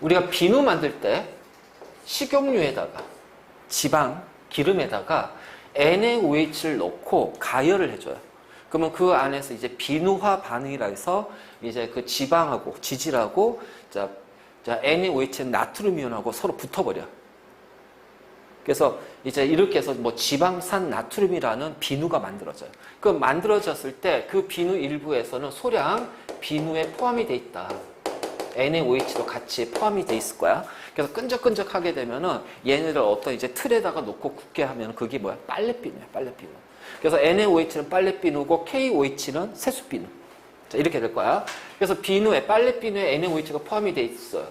Speaker 1: 우리가 비누 만들 때 식용유에다가 지방, 기름에다가 NaOH를 넣고 가열을 해줘요. 그러면 그 안에서 이제 비누화 반응이라 해서 이제 그 지방하고 지질하고 자 NaOH는 나트륨 이온하고 서로 붙어버려. 그래서 이제 이렇게 해서 지방산 나트륨이라는 비누가 만들어져요. 그 만들어졌을 때 그 비누 일부에서는 소량 비누에 포함이 돼 있다. NaOH도 같이 포함이 돼 있을 거야. 그래서 끈적끈적하게 되면은 얘네를 어떤 이제 틀에다가 놓고 굽게 하면 그게 뭐야? 빨래비누야, 빨래비누. 그래서 NaOH는 빨래비누고 KOH는 세수비누. 자, 이렇게 될 거야. 그래서 비누에, 빨래비누에 NaOH가 포함이 돼 있어요.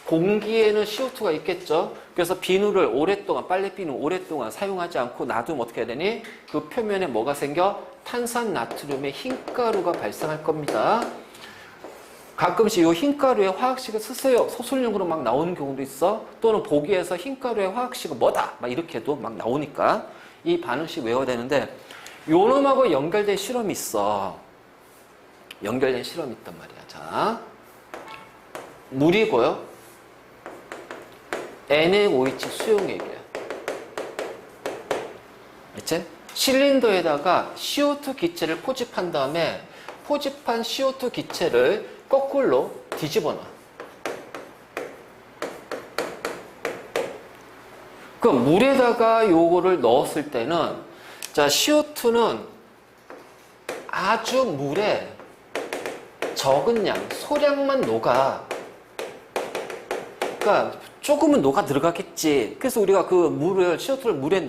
Speaker 1: 공기에는 CO2가 있겠죠. 그래서 비누를 오랫동안, 빨래비누 오랫동안 사용하지 않고 놔두면 어떻게 해야 되니? 그 표면에 뭐가 생겨? 탄산 나트륨의 흰가루가 발생할 겁니다. 가끔씩 이 흰가루의 화학식을 쓰세요. 소설용으로 막 나오는 경우도 있어. 또는 보기에서 흰가루의 화학식은 뭐다. 막 이렇게도 막 나오니까 이 반응식 외워야 되는데, 요놈하고 연결된 실험이 있어. 연결된 실험이 있단 말이야. 자, 물이고요. NaOH 수용액이에요. 알지? 실린더에다가 CO2 기체를 포집한 다음에 포집한 CO2 기체를 거꾸로 뒤집어 놔. 그 물에다가 요거를 넣었을 때는, 자, CO2는 아주 물에 적은 양, 소량만 녹아. 그러니까 조금은 녹아 들어가겠지. 그래서 우리가 그 물을, CO2를 물에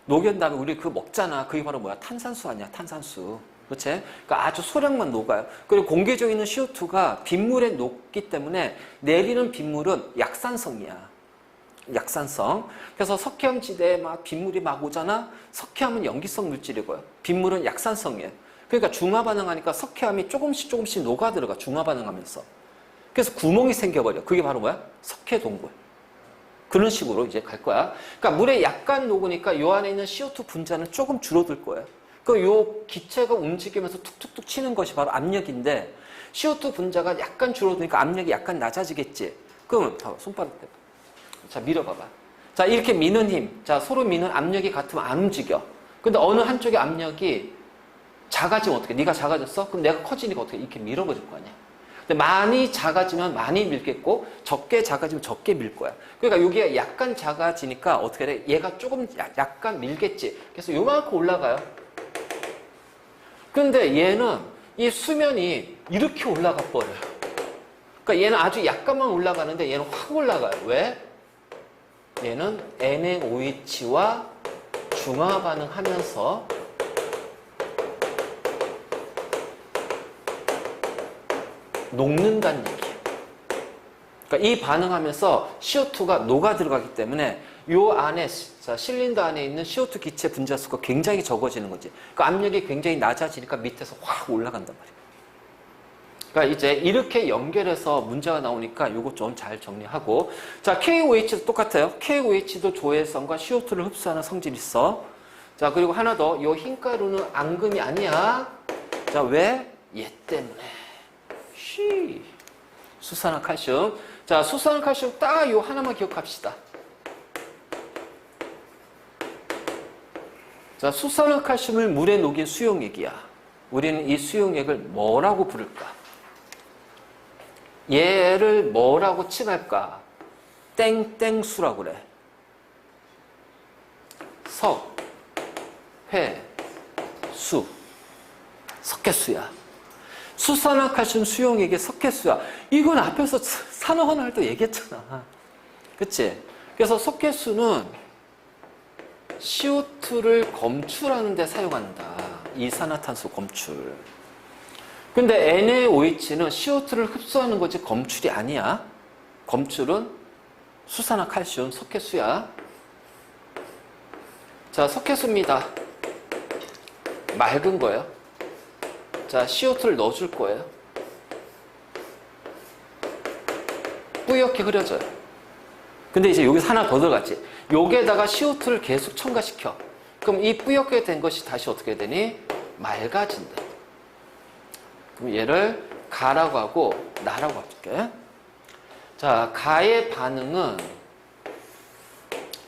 Speaker 1: 녹인 다음에 우리 그거 먹잖아. 그게 바로 뭐야? 탄산수 아니야? 탄산수. 그렇지? 그러니까 아주 소량만 녹아요. 그리고 공기중에 있는 CO2가 빗물에 녹기 때문에 내리는 빗물은 약산성이야. 약산성. 그래서 석회암지대에 막 빗물이 막 오잖아. 석회암은 염기성 물질이고요. 빗물은 약산성이에요. 그러니까 중화 반응하니까 석회암이 조금씩 녹아 들어가. 중화 반응하면서. 그래서 구멍이 생겨버려. 그게 바로 뭐야? 석회 동굴. 그런 식으로 이제 갈 거야. 그러니까 물에 약간 녹으니까 요 안에 있는 CO2 분자는 조금 줄어들 거예요. 그 요 기체가 움직이면서 툭툭툭 치는 것이 바로 압력인데 CO2 분자가 약간 줄어드니까 압력이 약간 낮아지겠지. 그러면 봐봐. 손바닥 대봐. 자, 밀어봐봐. 자, 이렇게 미는 힘. 자, 서로 미는 압력이 같으면 안 움직여. 근데 어느 한쪽의 압력이 작아지면 어떻게? 네가 작아졌어? 그럼 내가 커지니까 어떻게? 이렇게 밀어버릴 거 아니야. 근데 많이 작아지면 많이 밀겠고 적게 작아지면 적게 밀 거야. 그러니까 여기가 약간 작아지니까 어떻게 돼? 얘가 조금 약간 밀겠지. 그래서 요만큼 올라가요. 근데 얘는 이 수면이 이렇게 올라가 버려요. 그러니까 얘는 아주 약간만 올라가는데 얘는 확 올라가요. 왜? 얘는 NaOH와 중화 반응하면서 녹는다는 얘기예요. 그러니까 이 반응하면서 CO2가 녹아 들어가기 때문에 요 안에, 자, 실린더 안에 있는 CO2 기체 분자 수가 굉장히 적어지는 거지. 그러니까 압력이 굉장히 낮아지니까 밑에서 확 올라간단 말이에요. 그러니까 이제 이렇게 연결해서 문제가 나오니까 요거 좀 잘 정리하고. 자, KOH도 똑같아요. KOH도 조해성과 CO2를 흡수하는 성질이 있어. 자, 그리고 하나 더. 요 흰가루는 앙금이 아니야. 자, 왜? 얘 때문에. 수산화칼슘. 자, 수산화칼슘 딱 요 하나만 기억합시다. 자, 수산화칼슘을 물에 녹인 수용액이야. 우리는 이 수용액을 뭐라고 부를까? 얘를 뭐라고 칭할까? 땡땡수라고 그래. 석, 회, 수. 석회수야. 수산화칼슘 수용액의 석회수야. 이건 앞에서 산화환원 할 때 얘기했잖아. 그치? 그래서 석회수는 CO2를 검출하는 데 사용한다. 이산화탄소 검출. 근데 NaOH는 CO2를 흡수하는 거지 검출이 아니야. 검출은 수산화칼슘 석회수야. 자, 석회수입니다. 맑은 거예요. 자, CO2를 넣어줄 거예요. 뿌옇게 흐려져요. 근데 이제 여기서 하나 더 들어갔지. 여기에다가 CO2를 계속 첨가시켜. 그럼 이 뿌옇게 된 것이 다시 어떻게 되니? 맑아진다. 그럼 얘를 가라고 하고 나라고 할게. 자, 가의 반응은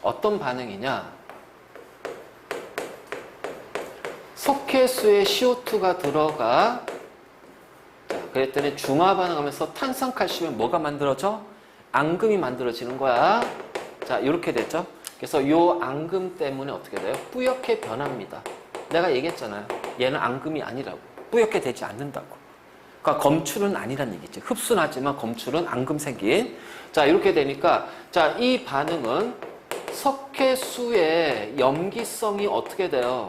Speaker 1: 어떤 반응이냐? 석회수에 CO2가 들어가. 자, 그랬더니 중화 반응하면서 탄산칼슘이 뭐가 만들어져? 앙금이 만들어지는 거야. 자, 이렇게 됐죠? 그래서 이 앙금 때문에 어떻게 돼요? 뿌옇게 변합니다. 내가 얘기했잖아요. 얘는 앙금이 아니라고. 뿌옇게 되지 않는다고. 그러니까 검출은 아니란 얘기지. 흡수는 하지만 검출은 앙금 생긴. 자, 이렇게 되니까 자, 이 반응은 석회수의 염기성이 어떻게 돼요?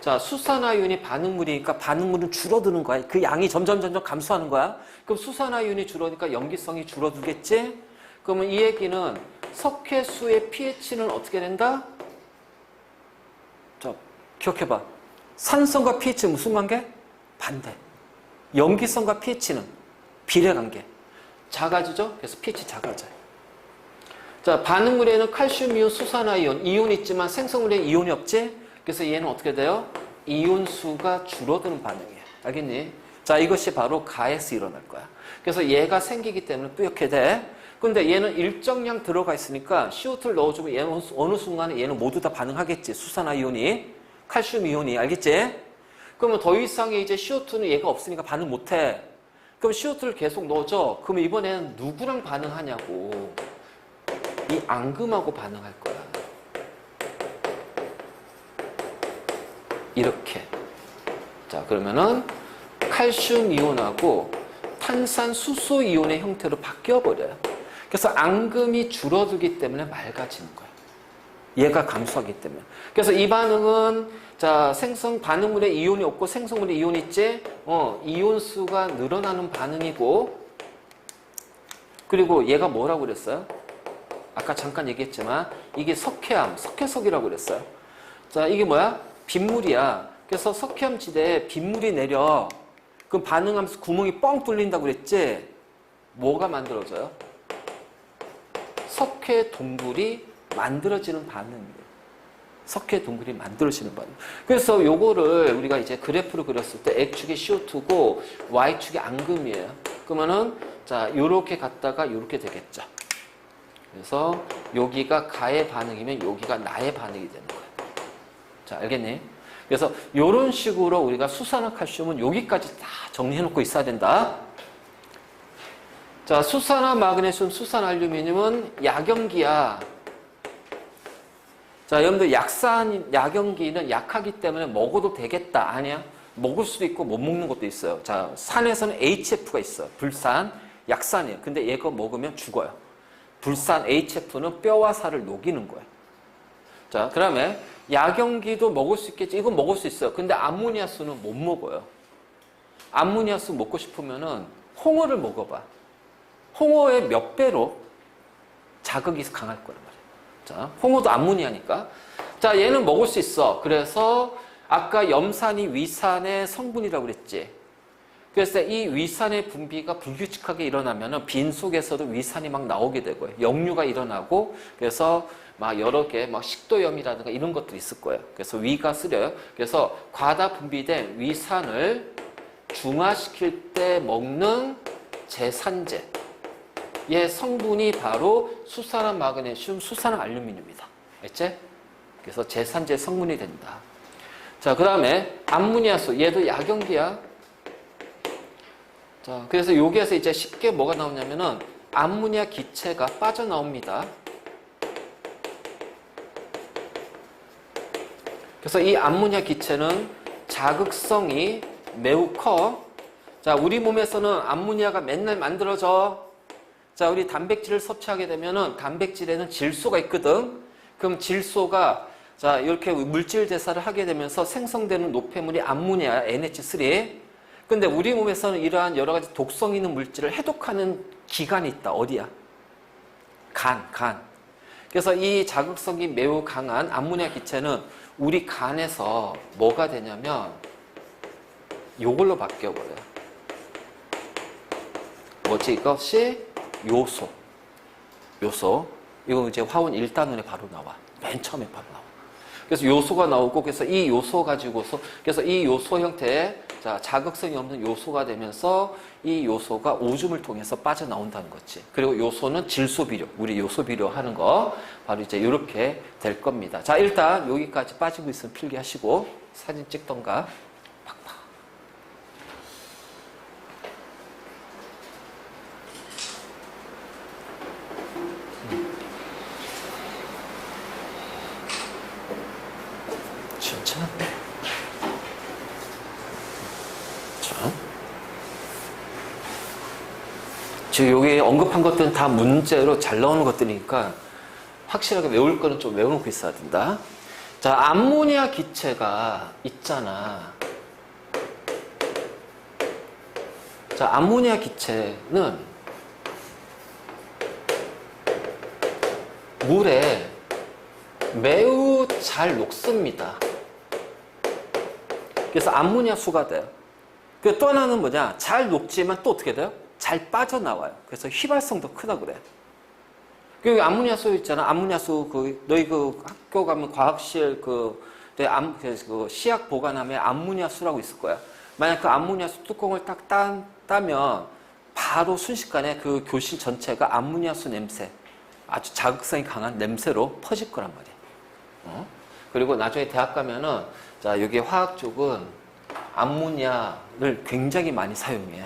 Speaker 1: 자, 수산화윤이 반응물이니까 반응물은 줄어드는 거야. 그 양이 점점 감소하는 거야. 그럼 수산화윤이 줄어드니까 염기성이 줄어들겠지? 그러면 이 얘기는 석회수의 pH는 어떻게 된다? 자, 기억해봐. 산성과 pH 무슨 관계? 반대. 염기성과 pH는 비례관계. 작아지죠? 그래서 pH 작아져요. 자, 반응물에는 칼슘 이온, 수산화이온, 이온이 있지만 생성물에 이온이 없지? 그래서 얘는 어떻게 돼요? 이온수가 줄어드는 반응이에요. 알겠니? 자, 이것이 바로 가에서 일어날 거야. 그래서 얘가 생기기 때문에 뿌옇게 돼. 근데 얘는 일정량 들어가 있으니까 CO2를 넣어주면 얘는 어느 순간에 얘는 모두 다 반응하겠지. 수산화이온이, 칼슘 이온이. 알겠지? 그러면 더 이상의 이제 CO2는 얘가 없으니까 반응 못해. 그럼 CO2를 계속 넣어줘. 그럼 이번에는 누구랑 반응하냐고. 이 앙금하고 반응할 거야. 이렇게. 자, 그러면은 칼슘 이온하고 탄산 수소 이온의 형태로 바뀌어 버려요. 그래서 앙금이 줄어들기 때문에 맑아지는 거예요. 얘가 감소하기 때문에. 그래서 이 반응은 자, 생성 반응물에 이온이 없고 생성물에 이온이 있지? 이온 수가 늘어나는 반응이고, 그리고 얘가 뭐라고 그랬어요? 아까 잠깐 얘기했지만 이게 석회암, 석회석이라고 그랬어요. 자, 이게 뭐야? 빗물이야. 그래서 석회암지대에 빗물이 내려. 그럼 반응하면서 구멍이 뻥 뚫린다고 그랬지? 뭐가 만들어져요? 석회 동굴이 만들어지는 반응이에요. 석회 동굴이 만들어지는 반응. 그래서 요거를 우리가 이제 그래프로 그렸을 때 X축이 CO2고 Y축이 앙금이에요. 그러면은 자, 요렇게 갔다가 요렇게 되겠죠. 그래서 여기가 가의 반응이면 여기가 나의 반응이 되는 거예요. 자, 알겠니? 그래서 요런 식으로 우리가 수산화 칼슘은 여기까지 다 정리해 놓고 있어야 된다. 자, 수산화 마그네슘, 수산화 알루미늄은 약염기야. 자, 여러분들 약염기는 약하기 때문에 먹어도 되겠다. 아니야. 먹을 수도 있고 못 먹는 것도 있어요. 자, 산에서는 HF가 있어요. 불산, 약산이에요. 근데 얘가 먹으면 죽어요. 불산 HF는 뼈와 살을 녹이는 거예요. 자, 그 다음에 약염기도 먹을 수 있겠지. 이건 먹을 수 있어요. 근데 암모니아수는 못 먹어요. 암모니아수 먹고 싶으면은 홍어를 먹어봐. 홍어의 몇 배로 자극이 강할 거란 말이에요. 자, 홍어도 암모니아니까. 자, 얘는 먹을 수 있어. 그래서 아까 염산이 위산의 성분이라고 그랬지. 그래서 이 위산의 분비가 불규칙하게 일어나면은 빈속에서도 위산이 막 나오게 되고요. 역류가 일어나고 그래서 막 여러 개 막 식도염이라든가 이런 것들이 있을 거예요. 그래서 위가 쓰려요. 그래서 과다 분비된 위산을 중화시킬 때 먹는 제산제. 얘 성분이 바로 수산화 마그네슘, 수산화 알루미늄이다. 알지? 그래서 제산제 성분이 된다. 자, 그 다음에 암모니아수. 얘도 약염기야. 자, 그래서 여기에서 이제 쉽게 뭐가 나오냐면은 암모니아 기체가 빠져나옵니다. 그래서 이 암모니아 기체는 자극성이 매우 커. 자, 우리 몸에서는 암모니아가 맨날 만들어져. 자, 우리 단백질을 섭취하게 되면은 단백질에는 질소가 있거든. 그럼 질소가 자, 이렇게 물질 대사를 하게 되면서 생성되는 노폐물이 암모니아, NH3. 근데 우리 몸에서는 이러한 여러 가지 독성 있는 물질을 해독하는 기관이 있다. 어디야? 간. 그래서 이 자극성이 매우 강한 암모니아 기체는 우리 간에서 뭐가 되냐면 요걸로 바뀌어버려요. 뭐지? 이것이 요소. 이거 이제 화원 1단원에 바로 나와. 맨 처음에 바로 나와. 그래서 요소가 나오고, 그래서 이 요소 가지고서, 그래서 이 요소 형태의 자, 자극성이 없는 요소가 되면서 이 요소가 오줌을 통해서 빠져나온다는 거지. 그리고 요소는 질소비료, 우리 요소비료 하는 거, 바로 이제 이렇게 될 겁니다. 자, 일단 여기까지 빠지고 있으면 필기하시고, 사진 찍던가, 팍팍. 진짜? 지금 여기 언급한 것들은 다 문제로 잘 나오는 것들이니까 확실하게 외울 거는 좀 외워놓고 있어야 된다. 자, 암모니아 기체가 있잖아. 자, 암모니아 기체는 물에 매우 잘 녹습니다. 그래서 암모니아 수가 돼요. 또 하나는 뭐냐? 잘 녹지만 또 어떻게 돼요? 잘 빠져나와요. 그래서 휘발성도 크다고 그래. 그 암모니아수 있잖아. 암모니아수 너희 학교 가면 과학실 시약 보관함에 암모니아수라고 있을 거야. 만약 그 암모니아수 뚜껑을 딱 따면 바로 순식간에 그 교실 전체가 암모니아수 냄새, 아주 자극성이 강한 냄새로 퍼질 거란 말이야. 그리고 나중에 대학 가면은 자, 여기 화학 쪽은 암모니아를 굉장히 많이 사용해.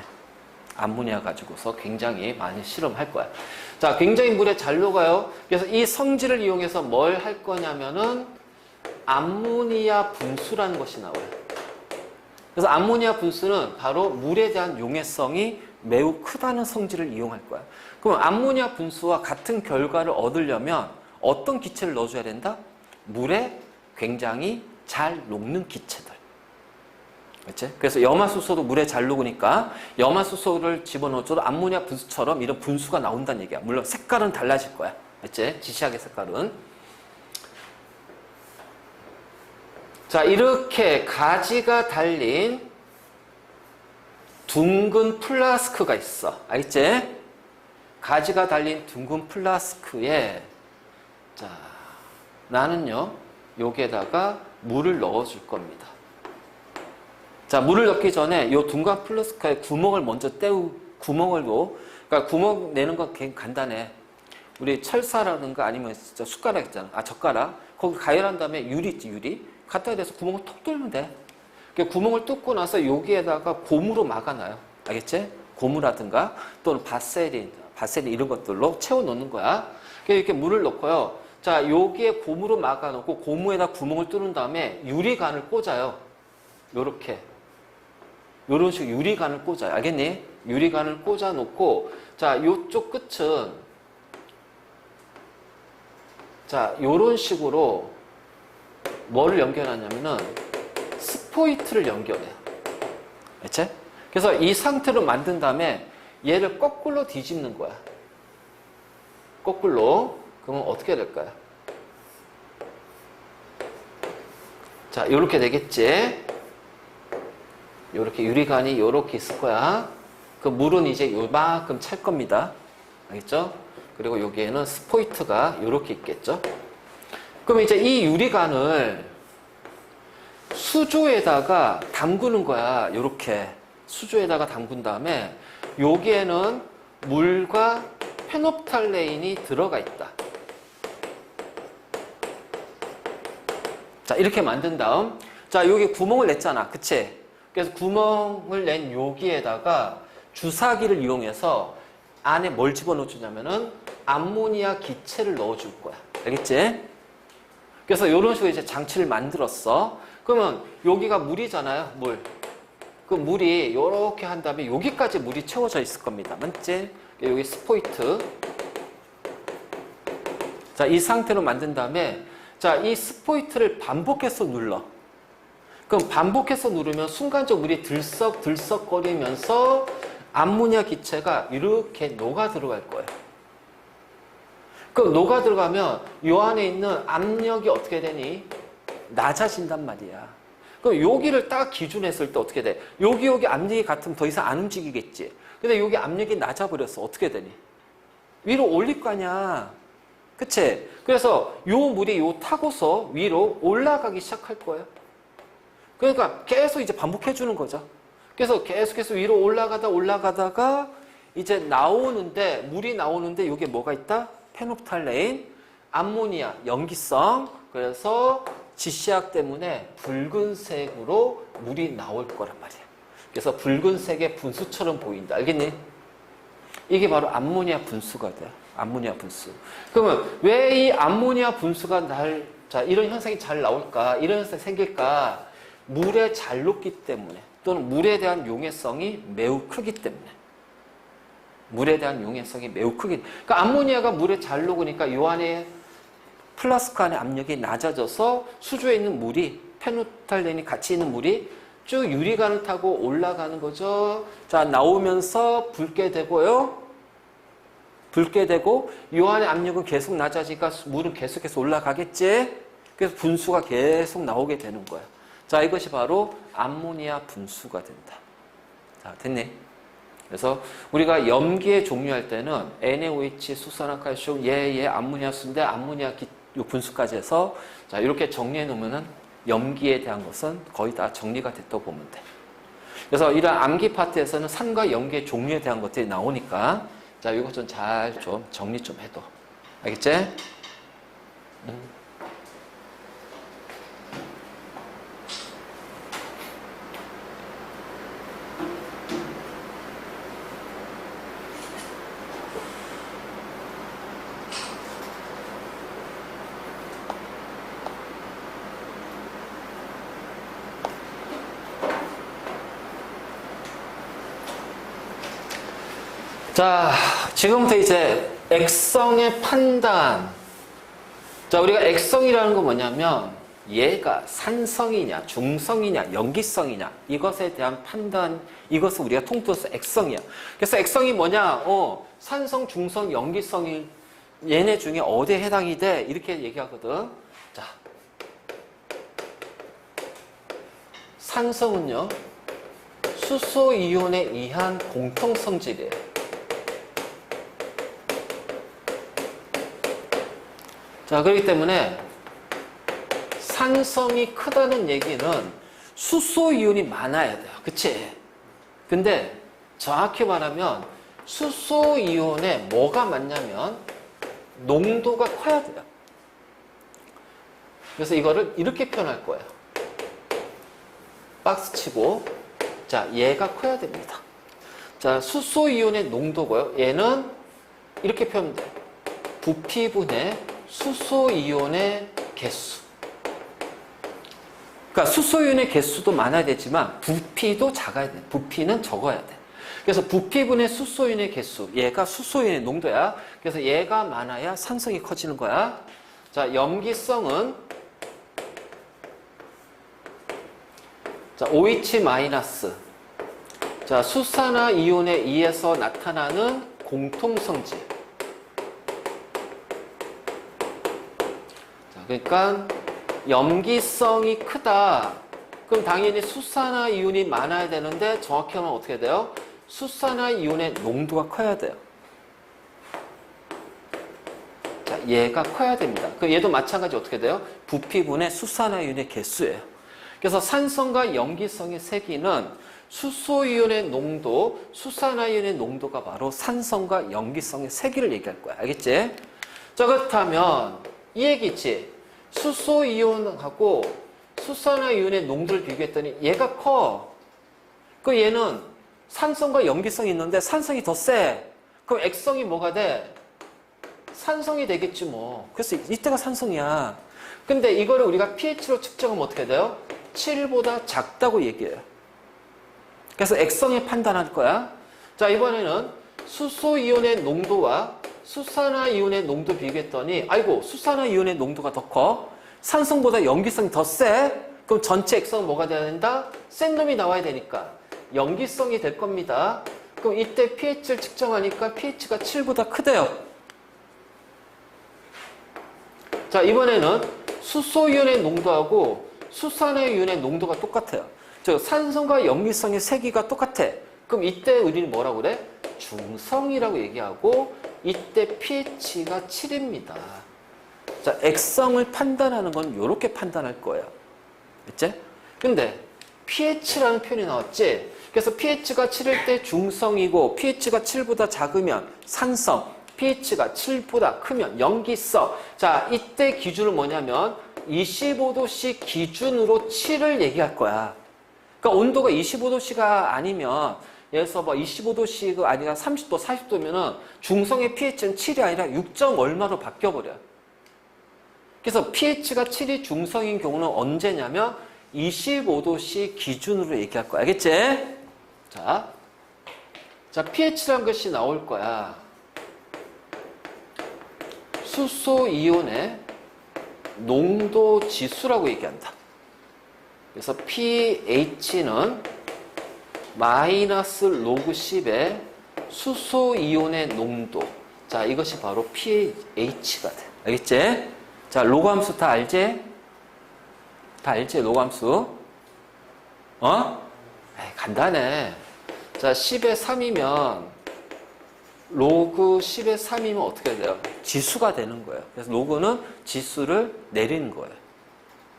Speaker 1: 암모니아 가지고서 굉장히 많이 실험할 거야. 자, 굉장히 물에 잘 녹아요. 그래서 이 성질을 이용해서 뭘 할 거냐면은 암모니아 분수라는 것이 나와요. 그래서 암모니아 분수는 바로 물에 대한 용해성이 매우 크다는 성질을 이용할 거야. 그럼 암모니아 분수와 같은 결과를 얻으려면 어떤 기체를 넣어줘야 된다? 물에 굉장히 잘 녹는 기체들. 그렇지? 그래서 염화수소도 물에 잘 녹으니까 염화수소를 집어넣어줘도 암모니아 분수처럼 이런 분수가 나온다는 얘기야. 물론 색깔은 달라질 거야. 그렇지? 지시하게 색깔은. 자, 이렇게 가지가 달린 둥근 플라스크가 있어. 알겠지? 가지가 달린 둥근 플라스크에, 자, 나는요, 여기에다가 물을 넣어줄 겁니다. 자, 물을 넣기 전에 이 둥근 플라스크에 구멍을 먼저 구멍을 그러니까 구멍 내는 건 굉장히 간단해. 우리 철사라든가 아니면 진짜 숟가락 있잖아. 젓가락. 거기 가열한 다음에 유리 있지, 유리. 갖다 대서 구멍을 톡 뚫으면 돼. 구멍을 뚫고 나서 여기에다가 고무로 막아놔요. 알겠지? 고무라든가 또는 바세린 이런 것들로 채워 놓는 거야. 이렇게 물을 넣고요. 자, 여기에 고무로 막아놓고 고무에다 구멍을 뚫은 다음에 유리관을 꽂아요. 요렇게. 요런 식으로 유리관을 꽂아요. 알겠니? 유리관을 꽂아 놓고, 자, 요쪽 끝은, 자, 요런 식으로 뭐를 연결하냐면은 스포이트를 연결해요. 알지? 그래서 이 상태로 만든 다음에 얘를 거꾸로 뒤집는 거야. 거꾸로. 그러면 어떻게 될까요? 자, 요렇게 되겠지? 요렇게 유리관이 요렇게 있을 거야. 그 물은 이제 요만큼 찰 겁니다. 알겠죠? 그리고 여기에는 스포이트가 요렇게 있겠죠? 그럼 이제 이 유리관을 수조에다가 담그는 거야. 요렇게. 수조에다가 담근 다음에 여기에는 물과 페놉탈레인이 들어가 있다. 자, 이렇게 만든 다음, 자, 여기 구멍을 냈잖아. 그치? 그래서 구멍을 낸 여기에다가 주사기를 이용해서 안에 뭘 집어넣어 주냐면은 암모니아 기체를 넣어 줄 거야. 알겠지? 그래서 이런 식으로 이제 장치를 만들었어. 그러면 여기가 물이잖아요. 물. 그 물이 이렇게 한 다음에 여기까지 물이 채워져 있을 겁니다. 맞지? 여기 스포이트. 자, 이 상태로 만든 다음에, 자, 이 스포이트를 반복해서 눌러. 그럼 반복해서 누르면 순간적으로 물이 들썩들썩거리면서 암모니아 기체가 이렇게 녹아 들어갈 거예요. 그럼 녹아 들어가면 이 안에 있는 압력이 어떻게 되니? 낮아진단 말이야. 그럼 여기를 딱 기준했을 때 어떻게 돼? 여기 압력이 같으면 더 이상 안 움직이겠지. 근데 여기 압력이 낮아버렸어. 어떻게 되니? 위로 올릴 거 아니야. 그치? 그래서 요 물이 요 타고서 위로 올라가기 시작할 거예요. 그러니까 계속 이제 반복해 주는 거죠. 그래서 계속해서 위로 올라가다가 이제 나오는데, 물이 나오는데 여기에 뭐가 있다? 페놉탈레인, 암모니아, 염기성. 그래서 지시약 때문에 붉은색으로 물이 나올 거란 말이야. 그래서 붉은색의 분수처럼 보인다. 알겠니? 이게 바로 암모니아 분수가 돼. 암모니아 분수. 그러면 왜 이 암모니아 분수가 자, 이런 현상이 잘 나올까? 이런 현상이 생길까? 물에 잘 녹기 때문에, 또는 물에 대한 용해성이 매우 크기 때문에. 물에 대한 용해성이 매우 크기 때문에. 그러니까 암모니아가 물에 잘 녹으니까 이 안에 플라스크 안의 압력이 낮아져서 수조에 있는 물이, 페놉탈레인이 같이 있는 물이 쭉 유리관을 타고 올라가는 거죠. 자, 나오면서 붉게 되고요. 붉게 되고 이 안의 압력은 계속 낮아지니까 물은 계속해서 올라가겠지. 그래서 분수가 계속 나오게 되는 거야. 자, 이것이 바로 암모니아 분수가 된다. 자, 됐네. 그래서 우리가 염기에 종류할 때는 NaOH, 수산화칼슘, 암모니아 수인데 암모니아 요 분수까지 해서, 자, 이렇게 정리해 놓으면은 염기에 대한 것은 거의 다 정리가 됐다고 보면 돼. 그래서 이런 암기 파트에서는 산과 염기의 종류에 대한 것들이 나오니까, 자, 이것 좀 잘 좀 정리 좀 해둬. 알겠지? 자, 지금부터 이제 액성의 판단. 자, 우리가 액성이라는 건 뭐냐면 얘가 산성이냐, 중성이냐, 염기성이냐 이것에 대한 판단, 이것을 우리가 통틀어서 액성이야. 그래서 액성이 뭐냐? 산성, 중성, 염기성이 얘네 중에 어디에 해당이 돼? 이렇게 얘기하거든. 자, 산성은요, 수소 이온에 의한 공통 성질이에요. 자, 그렇기 때문에 산성이 크다는 얘기는 수소 이온이 많아야 돼요. 그치? 근데 정확히 말하면 수소 이온에 뭐가 많냐면 농도가 커야 돼요. 그래서 이거를 이렇게 표현할 거예요. 박스 치고, 자, 얘가 커야 됩니다. 자, 수소 이온의 농도고요. 얘는 이렇게 표현하면 돼요. 부피분의 수소 이온의 개수. 그러니까 수소 이온의 개수도 많아야 되지만 부피도 작아야 돼. 부피는 적어야 돼. 그래서 부피분의 수소 이온의 개수, 얘가 수소 이온의 농도야. 그래서 얘가 많아야 산성이 커지는 거야. 자, 염기성은 자, OH 마이너스. 자, 수산화 이온에 의해서 나타나는 공통성질. 자, 그러니까 염기성이 크다. 그럼 당연히 수산화 이온이 많아야 되는데 정확히 하면 어떻게 돼요? 수산화 이온의 농도가 커야 돼요. 자, 얘가 커야 됩니다. 그럼 얘도 마찬가지 어떻게 돼요? 부피분의 수산화 이온의 개수예요. 그래서 산성과 염기성의 세기는 수소 이온의 농도, 수산화 이온의 농도가 바로 산성과 염기성의 세기를 얘기할 거야. 알겠지? 자, 그렇다면 이 얘기지. 수소 이온하고 수산화 이온의 농도를 비교했더니 얘가 커. 그 얘는 산성과 염기성이 있는데 산성이 더 세. 그럼 액성이 뭐가 돼? 산성이 되겠지 뭐. 그래서 이때가 산성이야. 근데 이거를 우리가 pH로 측정하면 어떻게 돼요? 7보다 작다고 얘기해요. 그래서 액성에 판단할 거야. 자, 이번에는 수소 이온의 농도와 수산화 이온의 농도 비교했더니 아이고, 수산화 이온의 농도가 더 커. 산성보다 염기성이 더 세. 그럼 전체 액성은 뭐가 돼야 된다? 센 놈이 나와야 되니까 염기성이 될 겁니다. 그럼 이때 pH를 측정하니까 pH가 7보다 크대요. 자, 이번에는 수소 이온의 농도하고 수산화 이온의 농도가 똑같아요. 즉 산성과 염기성의 세기가 똑같아. 그럼 이때 우리는 뭐라고 그래? 중성이라고 얘기하고 이때 pH가 7입니다. 자, 액성을 판단하는 건 이렇게 판단할 거예요. 됐지? 근데 pH라는 표현이 나왔지? 그래서 pH가 7일 때 중성이고 pH가 7보다 작으면 산성, pH가 7보다 크면 염기성. 자, 이때 기준은 뭐냐면 25도씨 기준으로 7을 얘기할 거야. 그러니까 온도가 25도씨가 아니면 예를 들어서 뭐 25도씨가 아니라 30도, 40도면은 중성의 pH는 7이 아니라 6점 얼마로 바뀌어버려요. 그래서 pH가 7이 중성인 경우는 언제냐면 25도씨 기준으로 얘기할 거야. 알겠지? 자, pH라는 것이 나올 거야. 수소 이온의 농도 지수라고 얘기한다. 그래서 pH는 마이너스 로그 10의 수소 이온의 농도. 자, 이것이 바로 pH가 돼. 알겠지? 자, 로그 함수 다 알지? 다 알지? 로그 함수. 에이, 간단해. 자, 10의 3이면 로그 10의 3이면 어떻게 돼요? 지수가 되는 거예요. 그래서 로그는 지수를 내리는 거예요.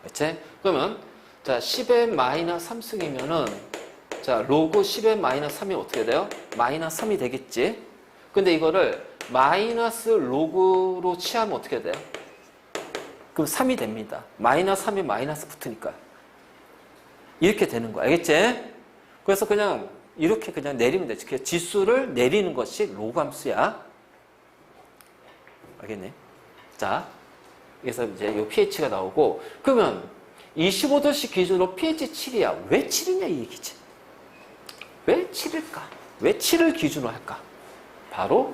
Speaker 1: 그렇지? 그러면 자, 10의 마이너스 3승이면은 자, 로그 10의 마이너스 3이 어떻게 돼요? 마이너스 3이 되겠지? 근데 이거를 마이너스 로그로 취하면 어떻게 돼요? 그럼 3이 됩니다. 마이너스 3이 마이너스 붙으니까. 이렇게 되는 거야. 알겠지? 그래서 그냥 이렇게 그냥 내리면 되지. 지수를 내리는 것이 로그 함수야. 알겠네? 자, 그래서 이제 이 pH가 나오고, 그러면 25도씨 기준으로 pH 7이야. 왜 7이냐 이 얘기지. 왜 7일까? 왜 7을 기준으로 할까? 바로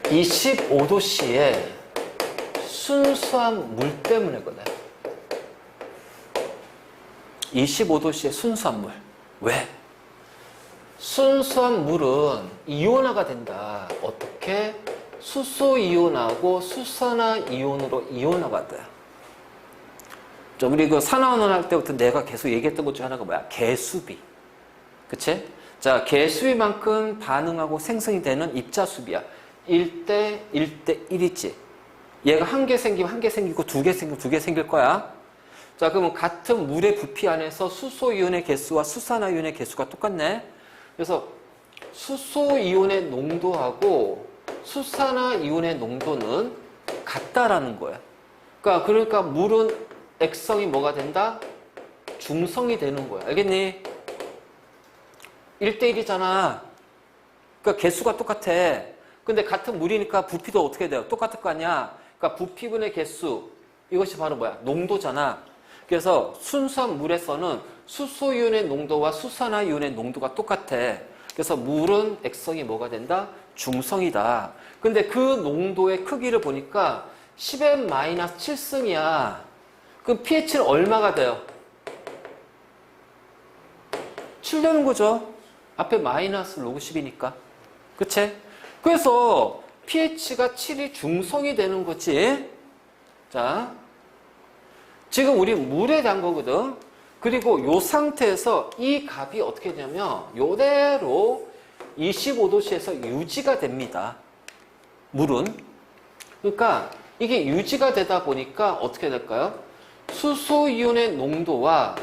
Speaker 1: 25도씨의 순수한 물 때문이거든. 25도씨의 순수한 물. 왜? 순수한 물은 이온화가 된다. 어떻게? 수소 이온하고 수산화 이온으로 이온화가 돼요. 우리 그 산화원원 할 때부터 내가 계속 얘기했던 것 중에 하나가 뭐야? 개수비. 그치? 자, 개수비만큼 반응하고 생성이 되는 입자수비야. 1대 1대 1이지. 얘가 한 개 생기면 한 개 생기고 두 개 생기면 두 개 생길 거야. 자, 그러면 같은 물의 부피 안에서 수소이온의 개수와 수산화이온의 개수가 똑같네. 그래서 수소이온의 농도하고 수산화이온의 농도는 같다라는 거야. 그러니까 물은 액성이 뭐가 된다? 중성이 되는 거야. 알겠니? 1대1이잖아. 그러니까 개수가 똑같아. 근데 같은 물이니까 부피도 어떻게 돼요? 똑같을 거 아니야? 그러니까 부피분의 개수, 이것이 바로 뭐야? 농도잖아. 그래서 순수한 물에서는 수소이온의 농도와 수산화이온의 농도가 똑같아. 그래서 물은 액성이 뭐가 된다? 중성이다. 근데 그 농도의 크기를 보니까 10n-7승이야. 그럼 pH는 얼마가 돼요? 7 되는 거죠. 앞에 마이너스 로그 10이니까. 그치? 그래서 pH가 7이 중성이 되는 거지. 자, 지금 우리 물에 대한 거거든. 그리고 요 상태에서 이 값이 어떻게 되냐면 요대로 25도씨에서 유지가 됩니다. 물은. 그러니까 이게 유지가 되다 보니까 어떻게 될까요? 수소이온의 농도와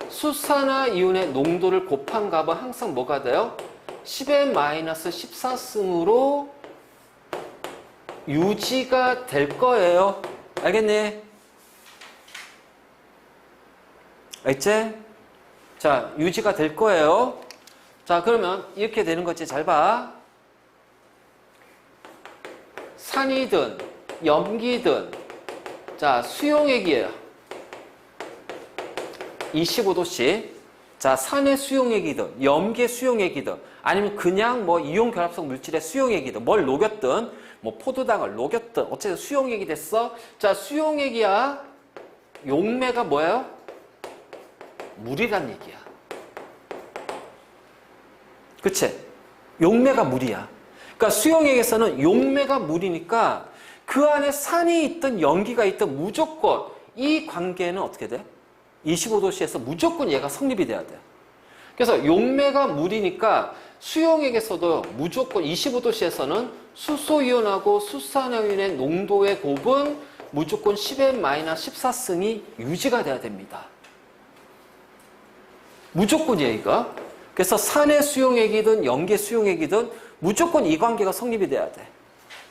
Speaker 1: 수산화이온의 농도를 곱한 값은 항상 뭐가 돼요? 10n-14승으로 유지가 될 거예요. 알겠니? 알겠지? 자, 유지가 될 거예요. 자, 그러면 이렇게 되는 거지. 잘 봐. 산이든 염기든 자, 수용액이에요. 25도씨. 자, 산의 수용액이든 염기의 수용액이든 아니면 그냥 뭐 이온 결합성 물질의 수용액이든 뭘 녹였든 뭐 포도당을 녹였든 어쨌든 수용액이 됐어. 자, 수용액이야. 용매가 뭐예요? 물이란 얘기야. 그치? 용매가 물이야. 그러니까 수용액에서는 용매가 물이니까 그 안에 산이 있든 염기가 있든 무조건 이 관계는 어떻게 돼? 25도씨에서 무조건 얘가 성립이 돼야 돼. 그래서 용매가 물이니까 수용액에서도 무조건 25도씨에서는 수소이온하고 수산화이온의 농도의 곱은 무조건 10n-14승이 유지가 돼야 됩니다. 무조건이야, 이거. 그래서 산의 수용액이든 염기의 수용액이든 무조건 이 관계가 성립이 돼야 돼.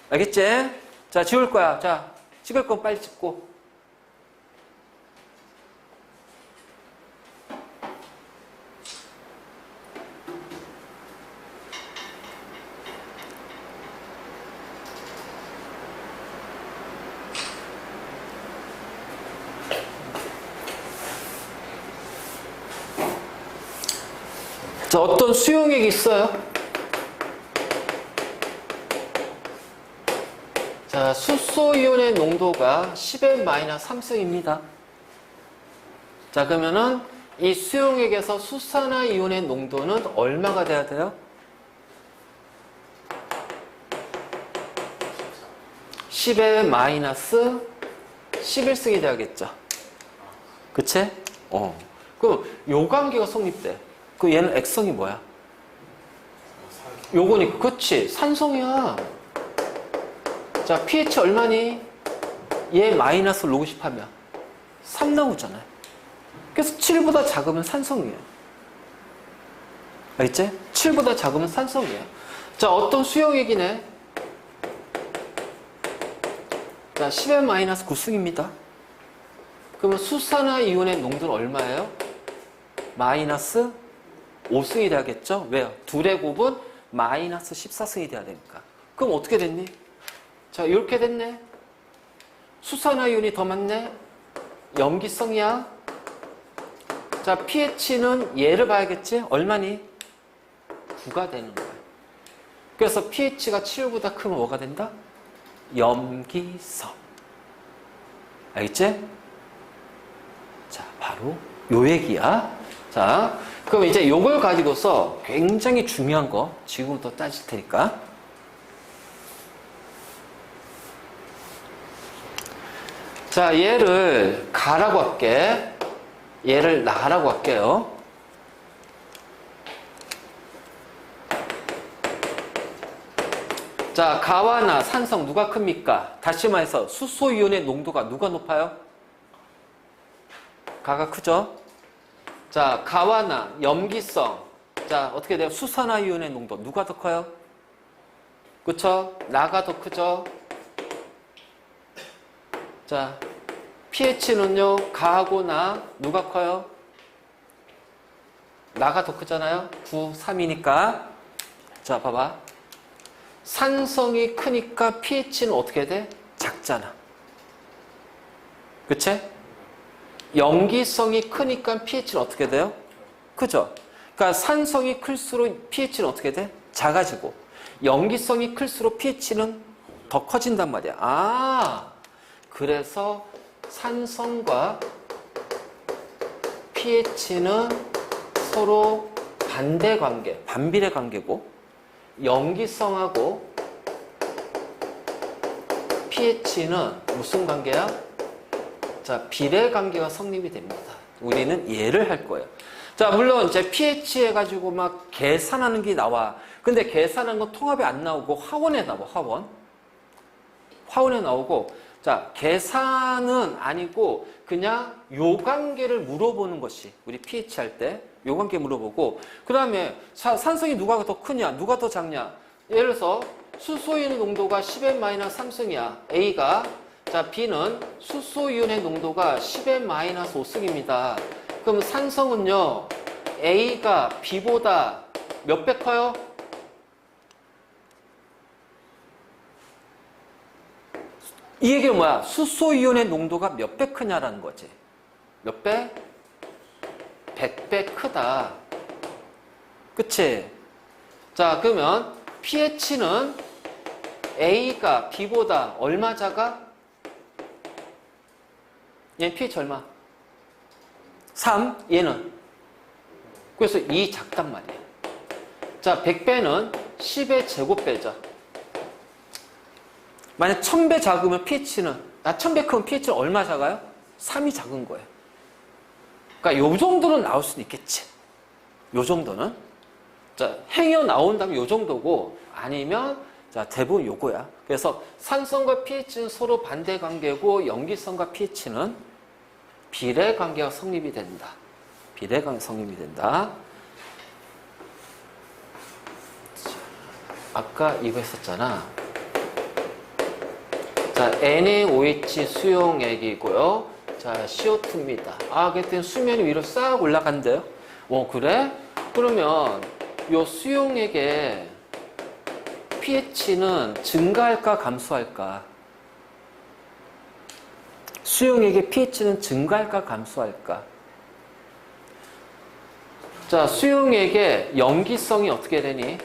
Speaker 1: 알겠지? 자, 지울 거야. 자, 찍을 건 빨리 찍고. 자, 어떤 수용액이 있어요? 자, 수소이온의 농도가 10n-3승입니다. 자, 그러면은 이 수용액에서 수산화이온의 농도는 얼마가 돼야 돼요? 10n-11승이 돼야겠죠. 그치? 그럼 요 관계가 성립돼. 그 얘는 액성이 뭐야? 요거니까. 그치? 산성이야. 자, pH 얼마니? 얘 마이너스 로그 10 하면 3 나오잖아요. 그래서 7보다 작으면 산성이에요. 알겠지? 7보다 작으면 산성이에요. 자, 어떤 수용액이네? 자, 10n-9승입니다. 그러면 수산화이온의 농도는 얼마예요? 마이너스 5승이 돼야겠죠? 왜요? 둘의 곱은 마이너스 14승이 돼야 되니까. 그럼 어떻게 됐니? 자, 이렇게 됐네. 수산화이온이 더 많네. 염기성이야. 자, pH는 얘를 봐야겠지? 얼마니? 9가 되는 거야. 그래서 pH가 7보다 크면 뭐가 된다? 염기성. 알겠지? 자, 바로 요 얘기야. 자, 그럼 이제 요걸 가지고서 굉장히 중요한 거 지금부터 따질 테니까. 자, 얘를 가라고 할게. 얘를 나라고 할게요. 자, 가와 나, 산성 누가 큽니까? 다시 말해서 수소이온의 농도가 누가 높아요? 가가 크죠? 자, 가와 나, 염기성. 자, 어떻게 돼요? 수산화이온의 농도 누가 더 커요? 그쵸? 나가 더 크죠? 자, pH는요, 가하고 나, 누가 커요? 나가 더 크잖아요? 9, 3이니까. 자, 봐봐. 산성이 크니까 pH는 어떻게 돼? 작잖아. 그치? 염기성이 크니까 pH는 어떻게 돼요? 크죠? 그러니까 산성이 클수록 pH는 어떻게 돼? 작아지고. 염기성이 클수록 pH는 더 커진단 말이야. 아, 그래서 산성과 pH는 서로 반대 관계, 반비례 관계고, 염기성하고 pH는 무슨 관계야? 자, 비례 관계가 성립이 됩니다. 우리는 얘를 할 거예요. 자, 물론 이제 pH 해가지고 막 계산하는 게 나와. 근데 계산하는 건 통합이 안 나오고 화원에 나와, 화원. 화원에 나오고, 자, 계산은 아니고 그냥 요 관계를 물어보는 것이 우리 pH 할 때 요 관계 물어보고, 그 다음에 산성이 누가 더 크냐, 누가 더 작냐. 예를 들어서 수소이온의 농도가 10n-3승이야, A가. 자, B는 수소이온의 농도가 10n-5승입니다. 그럼 산성은요, A가 B보다 몇 배 커요? 이 얘기는 뭐야? 수소이온의 농도가 몇 배 크냐라는 거지. 몇 배? 100배 크다. 그치? 자, 그러면 pH는 A가 B보다 얼마 작아? 얘는 pH 얼마? 3. 얘는? 그래서 2 작단 말이야. 자, 100배는 10의 제곱배죠. 만약 1000배 작으면 pH는, 1000배 크면 pH는 얼마 작아요? 3이 작은 거예요. 그러니까 요 정도는 나올 수는 있겠지. 요 정도는. 자, 행여 나온다면 요 정도고, 아니면, 자, 대부분 요거야. 그래서 산성과 pH는 서로 반대 관계고, 염기성과 pH는 비례 관계가 성립이 된다. 비례 관계가 성립이 된다. 자, 아까 이거 했었잖아. 자, NaOH 수용액이고요. 자, CO2입니다. 아, 그랬더니 수면이 위로 싹 올라간대요. 그래? 그러면 요 수용액의 pH는 증가할까, 감소할까? 수용액의 pH는 증가할까, 감소할까? 자, 수용액의 염기성이 어떻게 되니?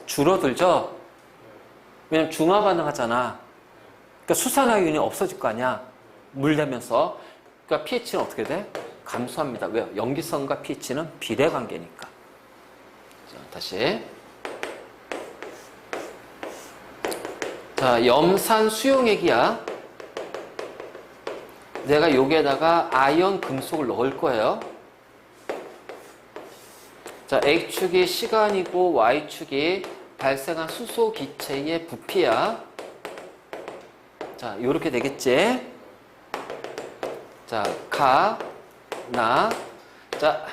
Speaker 1: 줄어들죠? 왜냐면 중화 반응하잖아. 그러니까 수산화이온이 없어질 거 아니야. 물 되면서. 그러니까 pH는 어떻게 돼? 감소합니다. 왜요? 염기성과 pH는 비례 관계니까. 자, 다시. 자, 염산 수용액이야. 내가 여기에다가 아이언 금속을 넣을 거예요. 자, X축이 시간이고 Y축이 발생한 수소 기체의 부피야. 자, 요렇게 되겠지? 자, 가, 나. 자,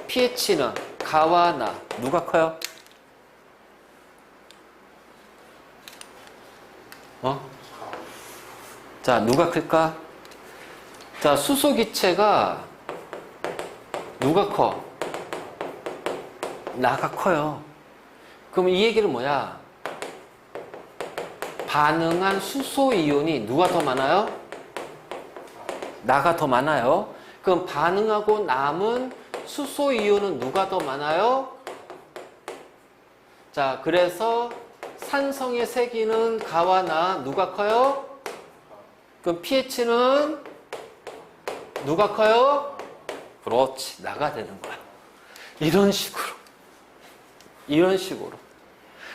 Speaker 1: pH는 가와 나. 누가 커요? 자, 누가 클까? 자, 수소 기체가 누가 커? 나가 커요. 그럼 이 얘기는 뭐야? 반응한 수소 이온이 누가 더 많아요? 나가 더 많아요. 그럼 반응하고 남은 수소 이온은 누가 더 많아요? 자, 그래서 산성의 세기는 가와 나 누가 커요? 그럼 pH는 누가 커요? 그렇지, 나가 되는 거야. 이런 식으로. 이런 식으로.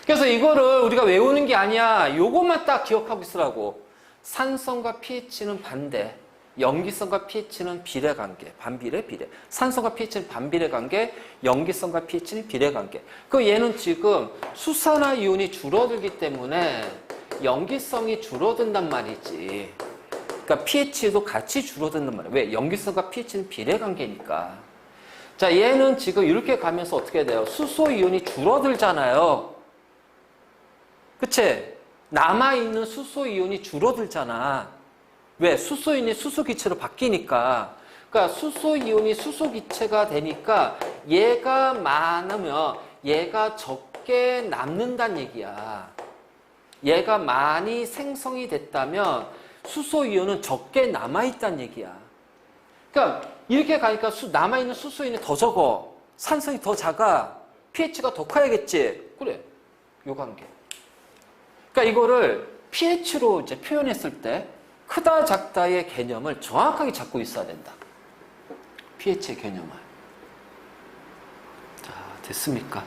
Speaker 1: 그래서 이거를 우리가 외우는 게 아니야. 요것만 딱 기억하고 있으라고. 산성과 pH는 반대, 염기성과 pH는 비례관계, 반비례, 비례. 산성과 pH는 반비례 관계, 염기성과 pH는 비례관계. 그 얘는 지금 수산화이온이 줄어들기 때문에 염기성이 줄어든단 말이지. 그러니까 pH도 같이 줄어든단 말이야. 왜? 염기성과 pH는 비례관계니까. 자, 얘는 지금 이렇게 가면서 어떻게 돼요? 수소이온이 줄어들잖아요. 그치? 남아있는 수소이온이 줄어들잖아. 왜? 수소이온이 수소기체로 바뀌니까. 그러니까 수소이온이 수소기체가 되니까 얘가 많으면 얘가 적게 남는다는 얘기야. 얘가 많이 생성이 됐다면 수소이온은 적게 남아있다는 얘기야. 그러니까 이렇게 가니까 남아있는 수소이온이 더 적어. 산성이 더 작아. pH가 더 커야겠지. 그래. 요 관계. 그러니까 이거를 pH로 이제 표현했을 때 크다 작다의 개념을 정확하게 잡고 있어야 된다. pH의 개념을. 자, 됐습니까?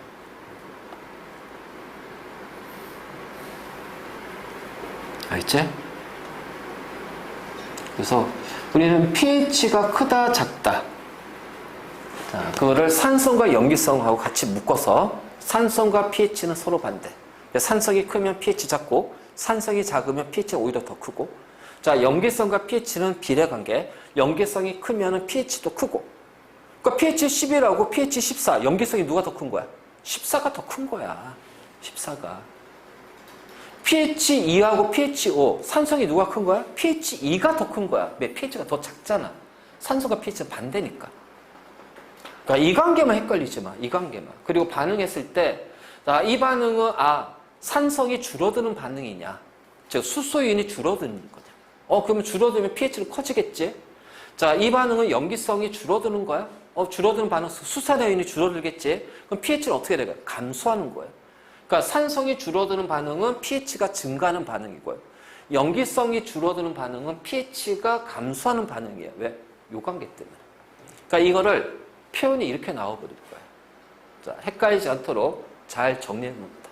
Speaker 1: 알겠지? 그래서 우리는 pH가 크다 작다. 자, 그거를 산성과 염기성하고 같이 묶어서 산성과 pH는 서로 반대. 산성이 크면 pH 작고 산성이 작으면 pH가 오히려 더 크고. 자, 염기성과 pH는 비례관계. 염기성이 크면 pH도 크고. 그러니까 pH 11하고 pH 14. 염기성이 누가 더 큰 거야? 14가 더 큰 거야. 14가. pH 2하고 pH 5. 산성이 누가 큰 거야? pH 2가 더 큰 거야. 왜? pH가 더 작잖아. 산성과 pH는 반대니까. 그러니까 이 관계만 헷갈리지 마. 이 관계만. 그리고 반응했을 때, 자, 이 반응은, 산성이 줄어드는 반응이냐. 즉, 수소이온이 줄어드는 거냐. 그러면 줄어들면 pH는 커지겠지? 자, 이 반응은 염기성이 줄어드는 거야? 줄어드는 반응, 수산화이온이 줄어들겠지? 그럼 pH는 어떻게 될까요? 감소하는 거예요. 그러니까 산성이 줄어드는 반응은 pH가 증가하는 반응이고요. 염기성이 줄어드는 반응은 pH가 감소하는 반응이에요. 왜? 요 관계 때문에. 그러니까 이거를 표현이 이렇게 나와버릴 거예요. 자, 헷갈리지 않도록 잘 정리해 놓다.